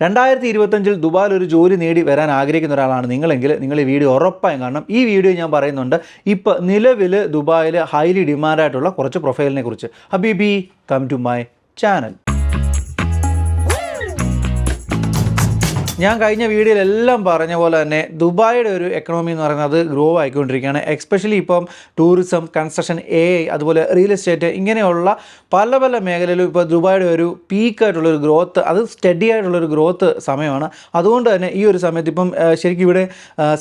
2025 ദുബായിൽ ഒരു ജോലി നേടി വരാൻ ആഗ്രഹിക്കുന്ന ഒരാളാണ് നിങ്ങളെങ്കിൽ നിങ്ങൾ ഈ വീഡിയോ ഉറപ്പായും കാണണം. ഈ വീഡിയോ ഞാൻ പറയുന്നുണ്ട് ഇപ്പോൾ നിലവിൽ ദുബായിൽ ഹൈലി ഡിമാൻഡായിട്ടുള്ള കുറച്ച് പ്രൊഫൈലിനെ കുറിച്ച്. ഹബീബി, കം ടു മൈ ചാനൽ. ഞാൻ കഴിഞ്ഞ വീഡിയോയിലെല്ലാം പറഞ്ഞ പോലെ തന്നെ ദുബായിയുടെ ഒരു എക്കണോമി എന്ന് പറയുന്നത് ഗ്രോ ആയിക്കൊണ്ടിരിക്കുകയാണ്. എക്സ്പെഷ്യലി ഇപ്പം ടൂറിസം, കൺസ്ട്രക്ഷൻ, AI, അതുപോലെ റിയൽ എസ്റ്റേറ്റ്, ഇങ്ങനെയുള്ള പല പല മേഖലയിലും ഇപ്പോൾ ദുബായിയുടെ ഒരു പീക്കായിട്ടുള്ളൊരു ഗ്രോത്ത്, അത് സ്റ്റഡി ആയിട്ടുള്ളൊരു ഗ്രോത്ത് സമയമാണ്. അതുകൊണ്ട് തന്നെ ഈ ഒരു സമയത്ത് ഇപ്പം ശരിക്കും ഇവിടെ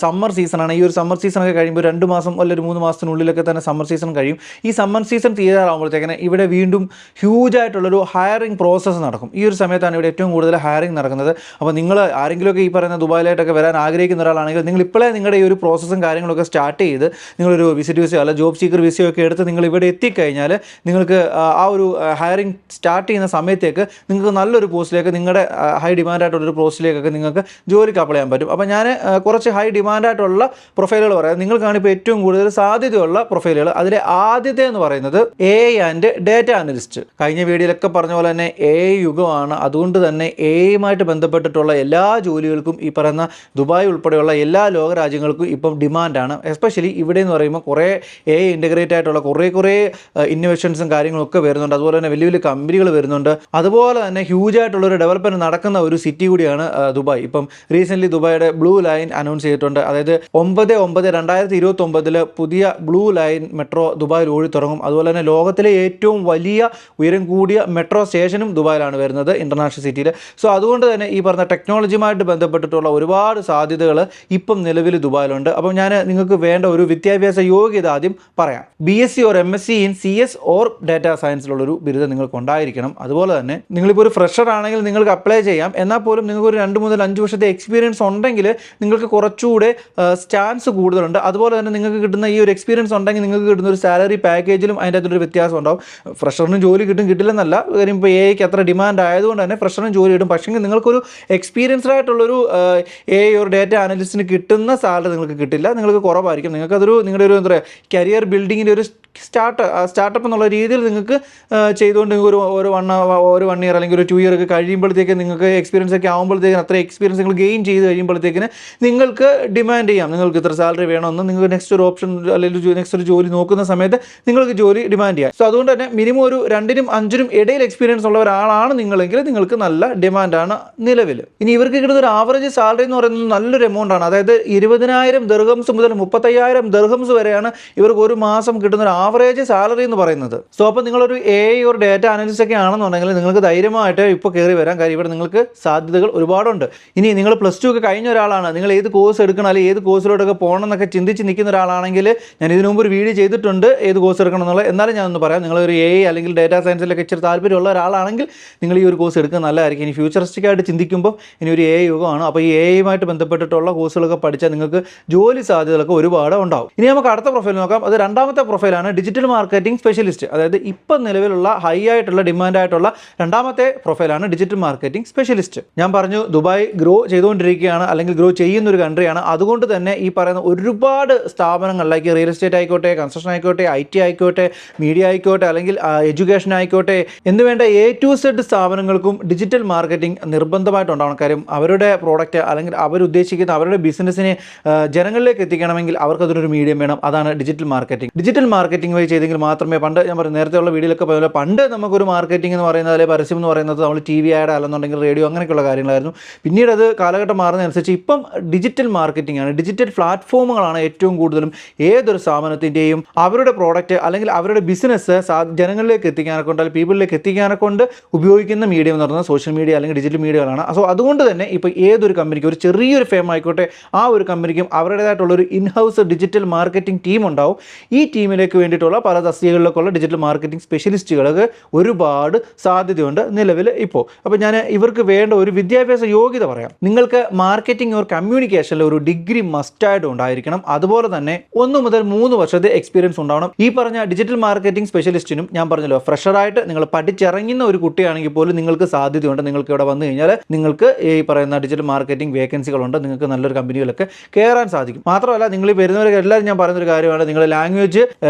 സമ്മർ സീസണാണ്. ഈ ഒരു സമ്മർ സീസണൊക്കെ കഴിയുമ്പോൾ 2 മാസം അല്ലെങ്കിൽ 3 മാസത്തിനുള്ളിലൊക്കെ തന്നെ സമ്മർ സീസൺ കഴിയും. ഈ സമ്മർ സീസൺ തീരാറാകുമ്പോഴത്തേക്കിന് ഇവിടെ വീണ്ടും ഹ്യൂജായിട്ടുള്ളൊരു ഹയറിംഗ് പ്രോസസ്സ് നടക്കും. ഈ ഒരു സമയത്താണ് ഇവിടെ ഏറ്റവും കൂടുതൽ ഹയറിംഗ് നടക്കുന്നത്. അപ്പോൾ നിങ്ങൾ ആരെങ്കിലുമൊക്കെ ഈ പറയുന്ന ദുബായിലായിട്ടൊക്കെ വരാൻ ആഗ്രഹിക്കുന്ന ഒരാളാണെങ്കിൽ നിങ്ങൾ ഇപ്പോഴേ നിങ്ങളുടെ ഈ ഒരു പ്രോസസ്സും കാര്യങ്ങളൊക്കെ സ്റ്റാർട്ട് ചെയ്ത് നിങ്ങളൊരു വിസിറ്റ് വിസയോ അല്ല ജോബ് സീക്കർ വിസയോ ഒക്കെ എടുത്ത് നിങ്ങൾ ഇവിടെ എത്തിക്കഴിഞ്ഞാൽ നിങ്ങൾക്ക് ആ ഒരു ഹയറിംഗ് സ്റ്റാർട്ട് ചെയ്യുന്ന സമയത്തേക്ക് നിങ്ങൾക്ക് നല്ലൊരു പോസ്റ്റിലേക്ക്, നിങ്ങളുടെ ഹൈ ഡിമാൻഡായിട്ടുള്ളൊരു പോസ്റ്റിലേക്കൊക്കെ നിങ്ങൾക്ക് ജോലിക്ക് അപ്ലൈ ചെയ്യാൻ പറ്റും. അപ്പോൾ ഞാൻ കുറച്ച് ഹൈ ഡിമാൻഡായിട്ടുള്ള പ്രൊഫൈലുകൾ പറയാം. നിങ്ങൾക്കാണ് ഇപ്പോൾ ഏറ്റവും കൂടുതൽ സാധ്യതയുള്ള പ്രൊഫൈലുകൾ. അതിലെ ആദ്യത്തെ എന്ന് പറയുന്നത് AI ആൻഡ് ഡേറ്റ അനലിസ്റ്റ്. കഴിഞ്ഞ വീഡിയോയിലൊക്കെ പറഞ്ഞ പോലെ തന്നെ AI യുഗമാണ്. അതുകൊണ്ട് തന്നെ AI-യുമായിട്ട് ബന്ധപ്പെട്ടിട്ടുള്ള എല്ലാ ജോലികൾക്കും ഈ പറയുന്ന ദുബായ് ഉൾപ്പെടെയുള്ള എല്ലാ ലോക രാജ്യങ്ങൾക്കും ഇപ്പം ഡിമാൻഡാണ്. എസ്പെഷ്യലി ഇവിടെ എന്ന് പറയുമ്പോൾ കുറേ AI ഇൻ്റഗ്രേറ്റ് ആയിട്ടുള്ള കുറേ ഇന്നോവേഷൻസും കാര്യങ്ങളൊക്കെ വരുന്നുണ്ട്. അതുപോലെ തന്നെ വലിയ വലിയ കമ്പനികൾ വരുന്നുണ്ട്. അതുപോലെ തന്നെ ഹ്യൂജ് ആയിട്ടുള്ളൊരു ഡെവലപ്മെൻറ്റ് നടക്കുന്ന ഒരു സിറ്റി കൂടിയാണ് ദുബായ്. ഇപ്പം റീസെൻ്റ്ലി ദുബായിയുടെ ബ്ലൂ ലൈൻ അനൗൺസ് ചെയ്തിട്ടുണ്ട്. അതായത് 9/9/2029 പുതിയ ബ്ലൂ ലൈൻ മെട്രോ ദുബായിൽ ഓടി തുടങ്ങും. അതുപോലെ തന്നെ ലോകത്തിലെ ഏറ്റവും വലിയ ഉയരം കൂടിയ മെട്രോ സ്റ്റേഷനും ദുബായിലാണ് വരുന്നത്, ഇൻ്റർനാഷണൽ സിറ്റിയിൽ. സോ അതുകൊണ്ട് തന്നെ ഈ പറഞ്ഞ ടെക്നോളജിയുമായിട്ട് ബന്ധപ്പെട്ടിട്ടുള്ള ഒരുപാട് സാധ്യതകൾ ഇപ്പം നിലവിൽ ദുബായിലുണ്ട്. അപ്പം ഞാൻ നിങ്ങൾക്ക് വേണ്ട ഒരു വിദ്യാഭ്യാസ യോഗ്യത ആദ്യം പറയാം. BSc or MSc in CS or data സയൻസിലുള്ളൊരു ബിരുദം നിങ്ങൾക്ക് ഉണ്ടായിരിക്കണം. അതുപോലെ തന്നെ നിങ്ങളിപ്പോൾ ഒരു ഫ്രഷർ ആണെങ്കിൽ നിങ്ങൾക്ക് അപ്ലൈ ചെയ്യാം. എന്നാൽ പോലും നിങ്ങൾക്ക് ഒരു 2 മുതൽ 5 വർഷത്തെ എക്സ്പീരിയൻസ് ഉണ്ടെങ്കിൽ നിങ്ങൾക്ക് കുറച്ചുകൂടെ ചാൻസ് കൂടുതലുണ്ട്. അതുപോലെ തന്നെ നിങ്ങൾക്ക് കിട്ടുന്ന ഈ ഒരു എക്സ്പീരിയൻസ് ഉണ്ടെങ്കിൽ നിങ്ങൾക്ക് കിട്ടുന്ന ഒരു സാലറി പാക്കേജിലും അതിൻ്റെ അകത്തൊരു വ്യത്യാസം ഉണ്ടാവും. ഫ്രഷറിനും ജോലി കിട്ടില്ലെന്നല്ല, കാര്യം ഇപ്പോൾ AI അത്ര ഡിമാൻഡ് ആയതുകൊണ്ട് തന്നെ ഫ്രഷറിനും ജോലി കിട്ടും. പക്ഷേ നിങ്ങൾക്കൊരു എക്സ്പീരിയൻസ്ഡ് ആയിട്ടുള്ളൊരു AI ഒരു ഡേറ്റ അനലിസ്റ്റിന് കിട്ടുന്ന സാലറി നിങ്ങൾക്ക് കിട്ടില്ല, നിങ്ങൾക്ക് കുറവായിരിക്കും. നിങ്ങൾക്കതൊരു നിങ്ങളുടെ ഒരു എന്താ പറയുക കരിയർ ബിൽഡിങ്ങിൻ്റെ ഒരു സ്റ്റാർട്ടപ്പ് എന്നുള്ള രീതിയിൽ നിങ്ങൾക്ക് ചെയ്തുകൊണ്ട് നിങ്ങൾക്ക് ഒരു 1 ഇയർ അല്ലെങ്കിൽ ഒരു 2 ഇയർ ഒക്കെ കഴിയുമ്പോഴത്തേക്ക് നിങ്ങൾക്ക് എക്സ്പീരിയൻസ് ഒക്കെ ആകുമ്പോഴത്തേക്കിന് അത്ര എക്സ്പീരിയൻസ് നിങ്ങൾ ഗെയിൻ ചെയ്ത് കഴിയുമ്പോഴത്തേക്കിന് നിങ്ങൾക്ക് ഡിമാൻഡ് ചെയ്യാം. നിങ്ങൾക്ക് ഇത്ര സാലറി വേണമെന്ന് നിങ്ങൾക്ക് നെക്സ്റ്റ് ഒരു ഓപ്ഷൻ അല്ലെങ്കിൽ നെക്സ്റ്റ് ഒരു ജോലി നോക്കുന്ന സമയത്ത് നിങ്ങൾക്ക് ജോലി ഡിമാൻഡ് ചെയ്യാം. സോ അതുകൊണ്ട് തന്നെ മിനിമം ഒരു 2നും 5നും ഇടയിൽ എക്സ്പീരിയൻസ് ഉള്ള ഒരാളാണ് നിങ്ങളെങ്കിൽ നിങ്ങൾക്ക് നല്ല ഡിമാൻഡാണ് നിലവിൽ. ഇനി ഇവർക്ക് കിട്ടുന്ന ഒരു ആവറേജ് സാലറി എന്ന് പറയുന്നത് നല്ലൊരു എമൗണ്ട് ആണ്. അതായത് 20,000 ദിർഹംസ് മുതൽ 35,000 ദിർഹംസ് വരെയാണ് ഇവർക്ക് ഒരു മാസം കിട്ടുന്ന ഒരു ആവറേജ് സാലറി എന്ന് പറയുന്നത്. സോ അപ്പോൾ നിങ്ങളൊരു AI ഒരു ഡേറ്റ അനലിസ്റ്റ് ഒക്കെ ആണെന്നുണ്ടെങ്കിൽ നിങ്ങൾക്ക് ധൈര്യമായിട്ട് ഇപ്പോൾ കയറി വരാൻ കാര്യം ഇവിടെ നിങ്ങൾക്ക് സാധ്യതകൾ ഒരുപാടുണ്ട്. ഇനി നിങ്ങൾ +2 ഒക്കെ കഴിഞ്ഞ ഒരാളാണ്, നിങ്ങൾ ഏത് കോഴ്സ് എടുക്കണം അല്ലെങ്കിൽ ഏത് കോഴ്സിലോട്ടൊക്കെ പോകണം എന്നൊക്കെ ചിന്തിച്ച് നിൽക്കുന്ന ഒരാളാണെങ്കിൽ ഞാൻ ഇതിനു മുമ്പ് ഒരു വീഡിയോ ചെയ്തിട്ടുണ്ട് ഏത് കോഴ്സ് എടുക്കണം എന്നുള്ളത്. എന്നാലും ഞാനൊന്ന് പറയാം, നിങ്ങളൊരു AI അല്ലെങ്കിൽ ഡേറ്റാ സയൻസിലൊക്കെ ഇച്ചിരി താല്പര്യമുള്ള ഒരാളാണെങ്കിൽ നിങ്ങൾ ഈ ഒരു കോഴ്സ് എടുക്കുന്നത് നല്ലതായിരിക്കും. ഇനി ഫ്യൂച്ചറിസ്റ്റിക് ആയിട്ട് ചിന്തിക്കുമ്പോൾ ഇനി ഒരു AI യുഗമാണ്. അപ്പോൾ ഈ AI-യുമായിട്ട് ബന്ധപ്പെട്ടിട്ടുള്ള കോഴ്സുകളൊക്കെ പഠിച്ചാൽ നിങ്ങൾക്ക് ജോലി സാധ്യതകളൊക്കെ ഒരുപാട് ഉണ്ടാവും. ഇനി നമുക്ക് അടുത്ത പ്രൊഫൈൽ നോക്കാം. അത് രണ്ടാമത്തെ പ്രൊഫൈലാണ് ഡിജിറ്റൽ മാർക്കറ്റിംഗ് സ്പെഷ്യലിസ്റ്റ്. അതായത് ഇപ്പം നിലവിലുള്ള ഹൈ ആയിട്ടുള്ള ഡിമാൻഡായിട്ടുള്ള രണ്ടാമത്തെ പ്രൊഫൈലാണ് ഡിജിറ്റൽ മാർക്കറ്റിംഗ് സ്പെഷ്യലിസ്റ്റ്. ഞാൻ പറഞ്ഞു ദുബായ് ഗ്രോ ചെയ്തുകൊണ്ടിരിക്കുകയാണ് അല്ലെങ്കിൽ ഗ്രോ ചെയ്യുന്ന ഒരു കൺട്രിയാണ്. അതുകൊണ്ട് തന്നെ ഈ പറയുന്ന ഒരുപാട് സ്ഥാപനങ്ങൾ ലൈക്ക് റിയൽ എസ്റ്റേറ്റ് ആയിക്കോട്ടെ, കൺസ്ട്രക്ഷൻ ആയിക്കോട്ടെ, IT ആയിക്കോട്ടെ, മീഡിയ ആയിക്കോട്ടെ, അല്ലെങ്കിൽ എഡ്യൂക്കേഷൻ ആയിക്കോട്ടെ, എന്നുവേണ്ട A to Z സ്ഥാപനങ്ങൾക്കും ഡിജിറ്റൽ മാർക്കറ്റിംഗ് നിർബന്ധമായിട്ടുണ്ടാവണം. കാര്യം അവരുടെ പ്രോഡക്റ്റ് അല്ലെങ്കിൽ അവരുദ്ദേശിക്കുന്ന അവരുടെ ബിസിനസ്സിനെ ജനങ്ങളിലേക്ക് എത്തിക്കണമെങ്കിൽ അവർക്കതിനൊരു മീഡിയം വേണം. അതാണ് ഡിജിറ്റൽ മാർക്കറ്റിംഗ്. ഡിജിറ്റൽ മാർക്കറ്റിംഗ് വഴി ചെയ്തെങ്കിൽ മാത്രമേ, പണ്ട് ഞാൻ പറഞ്ഞു നേരത്തെ ഉള്ള വീഡിയോയിലൊക്കെ പോലെ പണ്ട് നമുക്കൊരു മാർക്കറ്റിംഗ് എന്ന് പറയുന്നത് അല്ലെങ്കിൽ പരസ്യം എന്ന് പറയുന്നത് നമ്മൾ TV ആഡ് അല്ലെന്നുണ്ടെങ്കിൽ റേഡിയോ അങ്ങനെയൊക്കെയുള്ള കാര്യങ്ങളായിരുന്നു. പിന്നീട് അത് കാലഘട്ടം മാറുന്നതനുസരിച്ച് ഇപ്പം ഡിജിറ്റൽ മാർക്കറ്റിംഗ് ആണ്, ഡിജിറ്റൽ പ്ലാറ്റ്ഫോമുകളാണ് ഏറ്റവും കൂടുതലും ഏതൊരു സ്ഥാപനത്തിൻ്റെയും അവരുടെ പ്രോഡക്റ്റ് അല്ലെങ്കിൽ അവരുടെ ബിസിനസ് ജനങ്ങളിലേക്ക് എത്തിക്കാനൊക്കെ അല്ലെങ്കിൽ പീപ്പിളിലേക്ക് എത്തിക്കാനൊക്കെ ഉപയോഗിക്കുന്ന മീഡിയം എന്ന് പറയുന്നത് സോഷ്യൽ മീഡിയ അല്ലെങ്കിൽ ഡിജിറ്റൽ മീഡിയകളാണ്. സോ അതുകൊണ്ട് തന്നെ ഇപ്പോൾ ഏതൊരു കമ്പനിക്കും ഒരു ചെറിയൊരു ഫേം ആയിക്കോട്ടെ, ആ ഒരു കമ്പനിക്കും അവരുടേതായിട്ടുള്ളൊരു ഇൻഹൗസ് ഡിജിറ്റൽ മാർക്കറ്റിംഗ് ടീം ഉണ്ടാവും. ഈ ടീമിലേക്ക് വേണ്ടിയിട്ടുള്ള പല തസ്തികകളിലേക്കുള്ള ഡിജിറ്റൽ മാർക്കറ്റിംഗ് സ്പെഷ്യലിസ്റ്റുകൾക്ക് ഒരുപാട് സാധ്യതയുണ്ട് നിലവിൽ ഇപ്പോൾ. അപ്പോൾ ഞാൻ ഇവർക്ക് വേണ്ട ഒരു വിദ്യാഭ്യാസ യോഗ്യത പറയാം. നിങ്ങൾക്ക് മാർക്കറ്റിംഗ് ഓർ കമ്മ്യൂണിക്കേഷനിൽ ഒരു ഡിഗ്രി മസ്റ്റായിട്ട് ഉണ്ടായിരിക്കണം. അതുപോലെ തന്നെ 1 മുതൽ 3 വർഷത്തെ എക്സ്പീരിയൻസ് ഉണ്ടാവണം. ഈ പറഞ്ഞ ഡിജിറ്റൽ മാർക്കറ്റിംഗ് സ്പെഷ്യലിസ്റ്റിനും ഞാൻ പറഞ്ഞല്ലോ ഫ്രഷറായിട്ട് നിങ്ങൾ പഠിച്ചിറങ്ങുന്ന ഒരു കുട്ടിയാണെങ്കിൽ പോലും നിങ്ങൾക്ക് സാധ്യതയുണ്ട്. നിങ്ങൾക്ക് ഇവിടെ വന്നു കഴിഞ്ഞാൽ നിങ്ങൾക്ക് ഈ പറയുന്ന ഡിജിറ്റൽ മാർക്കറ്റിംഗ് വേക്കൻസികളുണ്ട്. നിങ്ങൾക്ക് നല്ലൊരു കമ്പനികളൊക്കെ കയറാൻ സാധിക്കും. മാത്രമല്ല നിങ്ങൾ ഈ വരുന്നവരൊക്കെ എല്ലാവരും ഞാൻ പറയുന്നൊരു കാര്യമാണ്, നിങ്ങൾ ലാംഗ്വേജ്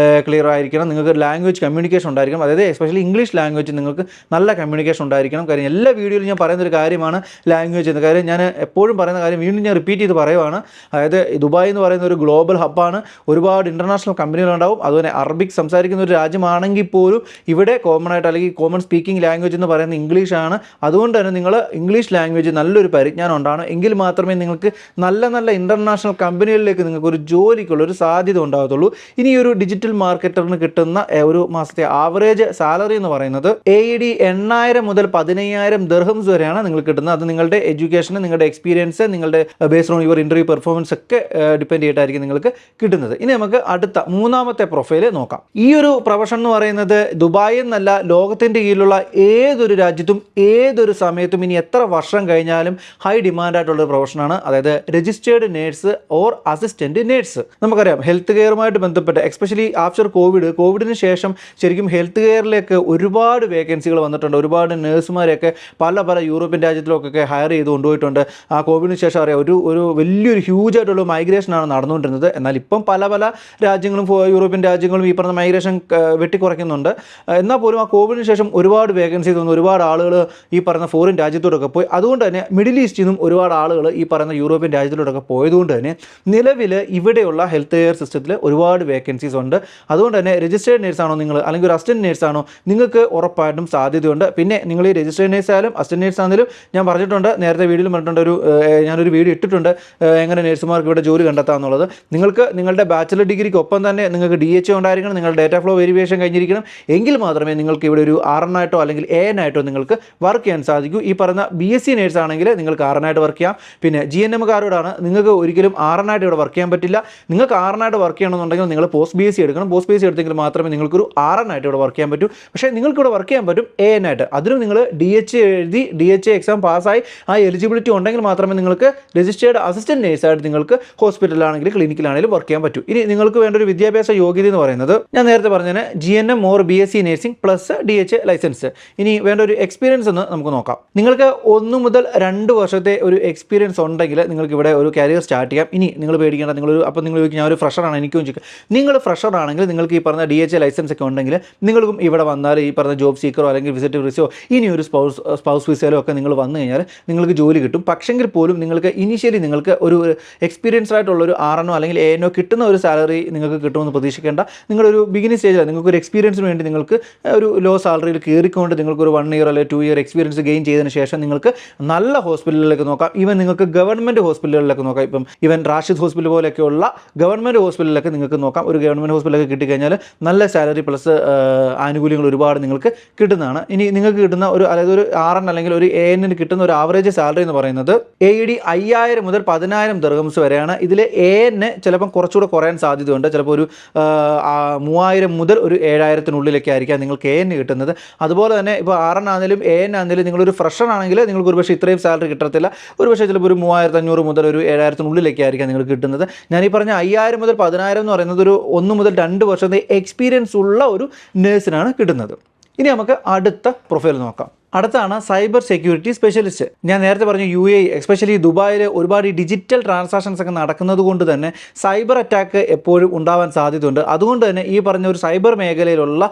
ക്ലിയർ ആയിരിക്കണം, നിങ്ങൾക്ക് ലാംഗ്വേജ് കമ്മ്യൂണിക്കേഷൻ ഉണ്ടായിരിക്കണം, അതായത് എസ്പെഷ്യലി ഇംഗ്ലീഷ് ലാംഗ്വേജ് നിങ്ങൾക്ക് നല്ല കമ്മ്യൂണിക്കേഷൻ ഉണ്ടായിരിക്കണം. കാര്യം എല്ലാ വീഡിയോയിലും ഞാൻ പറയുന്നൊരു കാര്യമാണ് ലാംഗ്വേജ് എന്ന കാര്യം. ഞാൻ എപ്പോഴും പറയുന്ന കാര്യം വീണ്ടും ഞാൻ റിപ്പീറ്റ് ചെയ്ത് പറയുവാണ്. അതായത് ദുബായ് എന്ന് പറയുന്ന ഒരു ഗ്ലോബൽ ഹബ്ബാണ്, ഒരുപാട് ഇൻ്റർനാഷണൽ കമ്പനികളുണ്ടാവും. അതുപോലെ അറബിക് സംസാരിക്കുന്ന ഒരു രാജ്യമാണെങ്കിൽ പോലും ഇവിടെ കോമൺ ആയിട്ട് അല്ലെങ്കിൽ കോമൺ സ്പീക്കിംഗ് ലാംഗ്വേജ് എന്ന് പറയുന്നത് ഇംഗ്ലീഷാണ്. അതുകൊണ്ട് തന്നെ നിങ്ങൾ ഇംഗ്ലീഷ് ലാംഗ്വേജ് നല്ലൊരു പരിജ്ഞാനം ഉണ്ടാവണം. എങ്കിൽ മാത്രമേ നിങ്ങൾക്ക് നല്ല നല്ല ഇൻ്റർനാഷണൽ കമ്പനികളിലേക്ക് നിങ്ങൾക്ക് ഒരു ജോലിക്കുള്ളൊരു സാധ്യത ഉണ്ടാകത്തുള്ളൂ. ഇനി ഒരു ഡിജിറ്റൽ മാർക്കറ്ററിന് കിട്ടുന്ന ഒരു മാസത്തെ ആവറേജ് സാലറി എന്ന് പറയുന്നത് AED 8,000 മുതൽ 15,000 ദിർഹംസ് വരെയാണ് നിങ്ങൾക്ക് കിട്ടുന്നത്. അത് നിങ്ങളുടെ എഡ്യൂക്കേഷന്, നിങ്ങളുടെ എക്സ്പീരിയൻസ്, നിങ്ങളുടെ based on your interview performance ഒക്കെ ഡിപ്പെൻഡ് ചെയ്തിട്ടായിരിക്കും നിങ്ങൾക്ക് കിട്ടുന്നത്. ഇനി നമുക്ക് അടുത്ത മൂന്നാമത്തെ പ്രൊഫൈല് നോക്കാം. ഈ ഒരു പ്രൊഫഷൻ എന്ന് പറയുന്നത് ദുബായിൽ നിന്നല്ല, ലോകത്തിൻ്റെ കീഴിലുള്ള ഏതൊരു രാജ്യത്തും ഏതൊരു സമയത്തും ഇനി എത്ര വർഷം കഴിഞ്ഞാലും ഹൈ ഡിമാൻഡായിട്ടുള്ളൊരു പ്രൊഫഷനാണ്. അതായത് registered nurse or assistant nurse. നമുക്കറിയാം ഹെൽത്ത് കെയറുമായിട്ട് ബന്ധപ്പെട്ട് എസ്പെഷ്യലി ആഫ്റ്റർ കോവിഡിന് ശേഷം ശരിക്കും ഹെൽത്ത് കെയറിലേക്ക് ഒരുപാട് വേക്കൻസികൾ വന്നിട്ടുണ്ട്. ഒരുപാട് നേഴ്സുമാരെയൊക്കെ പല യൂറോപ്യൻ രാജ്യത്തിലൊക്കെ ഹയർ ചെയ്ത് കൊണ്ടുപോയിട്ടുണ്ട്. ആ കോവിഡിന് ശേഷം അറിയാം ഒരു വലിയൊരു ഹ്യൂജ് ആയിട്ടുള്ള മൈഗ്രേഷനാണ് നടന്നുകൊണ്ടിരുന്നത്. എന്നാൽ ഇപ്പം പല രാജ്യങ്ങളും യൂറോപ്യൻ രാജ്യങ്ങളും ഈ പറഞ്ഞ മൈഗ്രേഷൻ വെട്ടിക്കുറയ്ക്കുന്നുണ്ട്. എന്നാൽ പോലും ആ കോവിഡിന് ശേഷം ഒരുപാട് വേക്കൻസീസ് വന്നു, ഒരുപാട് ആളുകൾ ഈ പറയുന്ന ഫോറിൻ രാജ്യത്തോടൊക്കെ പോയി. അതുകൊണ്ട് തന്നെ മിഡിൽ ഈസ്റ്റിൽ നിന്നും ഒരുപാട് ആളുകൾ ഈ പറയുന്ന യൂറോപ്യൻ രാജ്യത്തിലോട്ടൊക്കെ പോയതുകൊണ്ട് തന്നെ നിലവിൽ ഇവിടെയുള്ള ഹെൽത്ത് കെയർ സിസ്റ്റത്തിൽ ഒരുപാട് വേക്കൻസീസ് ഉണ്ട്. അതുകൊണ്ട് തന്നെ രജിസ്റ്റേർഡ് നേഴ്സാണോ നിങ്ങൾ, അല്ലെങ്കിൽ ഒരു അസിസ്റ്റൻറ്റ് നേഴ്സാണോ, നിങ്ങൾക്ക് ഉറപ്പായിട്ടും സാധ്യതയുണ്ട്. പിന്നെ നിങ്ങൾ ഈ രജിസ്റ്റേർഡ് നേഴ്സ് ആയാലും അസിസ്റ്റൻറ്റ് നേഴ്സ് ആണെങ്കിലും ഞാൻ പറഞ്ഞിട്ടുണ്ട്, നേരത്തെ വീഡിയോയിൽ പറഞ്ഞിട്ടുണ്ട്, ഞാനൊരു വീഡിയോ ഇട്ടിട്ടുണ്ട് എങ്ങനെ നേഴ്സുമാർക്ക് ഇവിടെ ജോലി കണ്ടെത്താമെന്നുള്ളത്. നിങ്ങൾക്ക് നിങ്ങളുടെ ബാച്ചിലർ ഡിഗ്രിക്ക് ഒപ്പം തന്നെ നിങ്ങൾക്ക് DHA ഉണ്ടായിരിക്കണം, നിങ്ങളുടെ ഡേറ്റ ഫ്ലോ വെരിഫിക്കേഷൻ കഴിഞ്ഞിരിക്കണം. എങ്കിൽ മാത്രമേ നിങ്ങൾക്ക് ഇവിടെ ഒരു RN ആയിട്ടോ അല്ലെങ്കിൽ AN ആയിട്ടോ നിങ്ങൾക്ക് വർക്ക് ചെയ്യാൻ സാധിക്കൂ. ഈ പറഞ്ഞ BSc നേഴ്സ് ആണെങ്കിൽ നിങ്ങൾക്ക് RN ആയിട്ട് വർക്ക് ചെയ്യാം. പിന്നെ GNM കാരോടാണ്, നിങ്ങൾക്ക് ഒരിക്കലും RN ആയിട്ട് ഇവിടെ വർക്ക് ചെയ്യാൻ പറ്റില്ല. നിങ്ങൾക്ക് RN ആയിട്ട് വർക്ക് ചെയ്യണമെന്നുണ്ടെങ്കിൽ നിങ്ങൾ പോസ്റ്റ് BSc എടുക്കണം. പോസ്റ്റ് BSc എടുത്തെങ്കിൽ മാത്രമേ നിങ്ങൾക്കൊരു RN ആയിട്ട് ഇവിടെ വർക്ക് ചെയ്യാൻ പറ്റൂ. പക്ഷേ നിങ്ങൾക്ക് ഇവിടെ വർക്ക് ചെയ്യാൻ പറ്റും AN ആയിട്ട്. അതിനും നിങ്ങൾ DHA എഴുതി DHA എക്സാം പാസ്സായി ആ എലിജിബിലിറ്റി ഉണ്ടെങ്കിൽ മാത്രമേ നിങ്ങൾക്ക് രജിസ്റ്റേർഡ് അസിസ്റ്റൻറ്റ് നേഴ്സായിട്ട് നിങ്ങൾക്ക് ഹോസ്പിറ്റലിലാണെങ്കിലും ക്ലിനിക്കിലാണെങ്കിലും വർക്ക് ചെയ്യാൻ പറ്റൂ. ഇനി നിങ്ങൾക്ക് വേണ്ട ഒരു വിദ്യാഭ്യാസ യോഗ്യത എന്ന് പറയുന്നത് ഞാൻ നേരത്തെ പറഞ്ഞതിന് GNM or BSc nursing plus DHA licence. ഇനി വേണ്ട ഒരു എക്സ്പീരിയൻസ് എന്ന് നമുക്ക് നോക്കാം. നിങ്ങൾക്ക് 1 മുതൽ 2 വർഷത്തെ ഒരു എക്സ്പീരിയൻസ് ഉണ്ടെങ്കിൽ നിങ്ങൾക്ക് ഇവിടെ ഒരു കരിയർ സ്റ്റാർട്ട് ചെയ്യാം. ഇനി നിങ്ങൾ പേടിക്കേണ്ട, അപ്പോൾ നിങ്ങൾ ചോദിക്കും ഞാൻ ഒരു ഫ്രഷറാണ്, എനിക്കും ചോദിക്കും. നിങ്ങൾ ഫ്രഷർ ആണെങ്കിൽ നിങ്ങൾക്ക് ഈ പറഞ്ഞ DHA ലൈസൻസ് ഒക്കെ ഉണ്ടെങ്കിൽ നിങ്ങൾക്കും ഇവിടെ വന്നാൽ ഈ പറഞ്ഞ ജോബ് സീക്കറോ അല്ലെങ്കിൽ വിസിറ്റ് വിസയോ ഇനി ഒരു സ്പൗസ് വിസയിലോ ഒക്കെ നിങ്ങൾ വന്നു കഴിഞ്ഞാൽ നിങ്ങൾക്ക് ജോലി കിട്ടും. പക്ഷെങ്കിൽ പോലും നിങ്ങൾക്ക് ഇനീഷ്യലി നിങ്ങൾക്ക് ഒരു എക്സ്പീരിയൻസ്ഡ് ആയിട്ടുള്ളൊരു RN അല്ലെങ്കിൽ AN കിട്ടുന്ന ഒരു സാലറി നിങ്ങൾക്ക് കിട്ടുമെന്ന് പ്രതീക്ഷിക്കേണ്ട. നിങ്ങളൊരു ബിഗിനിങ് സ്റ്റേജിലാണ്, നിങ്ങൾക്കൊരു എക്സ്പീരിയൻസിന് വേണ്ടി നിങ്ങൾക്ക് ഒരു ലോ സാലറിയിൽ കയറിക്കൊണ്ട് നിങ്ങൾക്കൊരു 1 ഇയർ അല്ലെങ്കിൽ 2 ഇയർ എക്സ്പീരിയൻസ് ഗെയിൻ ചെയ്തതിന് ശേഷം നിങ്ങൾക്ക് നല്ല ഹോസ്പിറ്റലുകളിലേക്ക് നോക്കാം. ഈവൻ നിങ്ങൾക്ക് ഗവൺമെൻറ് ഹോസ്പിറ്റലുകളിലേക്ക് നോക്കാം. ഇപ്പം ഈവൻ റാഷിദ് ഹോസ്പിറ്റൽ പോലെയൊക്കെയുള്ള ഗവൺമെൻറ് ഹോസ്പിറ്റലിലൊക്കെ നിങ്ങൾക്ക് നോക്കാം. ഒരു ഗവൺമെൻറ് ഹോസ്പിറ്റലൊക്കെ കിട്ടിക്കഴിഞ്ഞാൽ നല്ല സാലറി പ്ലസ് ആനുകൂല്യങ്ങൾ ഒരുപാട് നിങ്ങൾക്ക് കിട്ടുന്നതാണ്. ഇനി നിങ്ങൾക്ക് കിട്ടുന്ന അതായത് ഒരു RN അല്ലെങ്കിൽ ഒരു AN കിട്ടുന്ന ഒരു ആവറേജ് സാലറി എന്ന് പറയുന്നത് AED 5,000 മുതൽ 10,000 ദിർഹംസ് വരെയാണ്. ഇതിൽ AN ചിലപ്പം കുറച്ചുകൂടെ കുറയാൻ സാധ്യതയുണ്ട്. ചിലപ്പോൾ ഒരു 3,000 മുതൽ ഒരു 7,000-നുള്ളിലൊക്കെ ആയിരിക്കാം നിങ്ങൾക്ക് AN കിട്ടുന്നത്. അതുപോലെ തന്നെ ഇപ്പോൾ RN ആണെങ്കിലും AN ആണെങ്കിലും നിങ്ങളൊരു ഫ്രഷർ ആണെങ്കിൽ നിങ്ങൾക്ക് ഒരുപക്ഷെ ഇത്രയും സാലറി കിട്ടത്തില്ല. ഒരുപക്ഷെ ചിലപ്പോൾ ഒരു 3,500 മുതൽ ഒരു 7,000-നുള്ളിലൊക്കെ ആയിരിക്കാം നിങ്ങൾക്ക് കിട്ടുന്നത്. ഞാൻ ഈ പറഞ്ഞ 5,000 മുതൽ 10,000 എന്ന് പറയുന്നത് ഒരു 1 മുതൽ 2 വർഷത്തെ എക്സ്പീരിയൻസ് ഉള്ള ഒരു നേഴ്സിനാണ് കിട്ടുന്നത്. ഇനി നമുക്ക് അടുത്ത പ്രൊഫൈൽ നോക്കാം. അടുത്താണ് സൈബർ സെക്യൂരിറ്റി സ്പെഷ്യലിസ്റ്റ്. ഞാൻ നേരത്തെ പറഞ്ഞു UAE എസ്പെഷ്യലി ദുബായിൽ ഒരുപാട് ഈ ഡിജിറ്റൽ ട്രാൻസാക്ഷൻസ് ഒക്കെ നടക്കുന്നത് കൊണ്ട് തന്നെ സൈബർ അറ്റാക്ക് എപ്പോഴും ഉണ്ടാവാൻ സാധ്യതയുണ്ട്. അതുകൊണ്ട് തന്നെ ഈ പറഞ്ഞ ഒരു സൈബർ മേഖലയിലുള്ള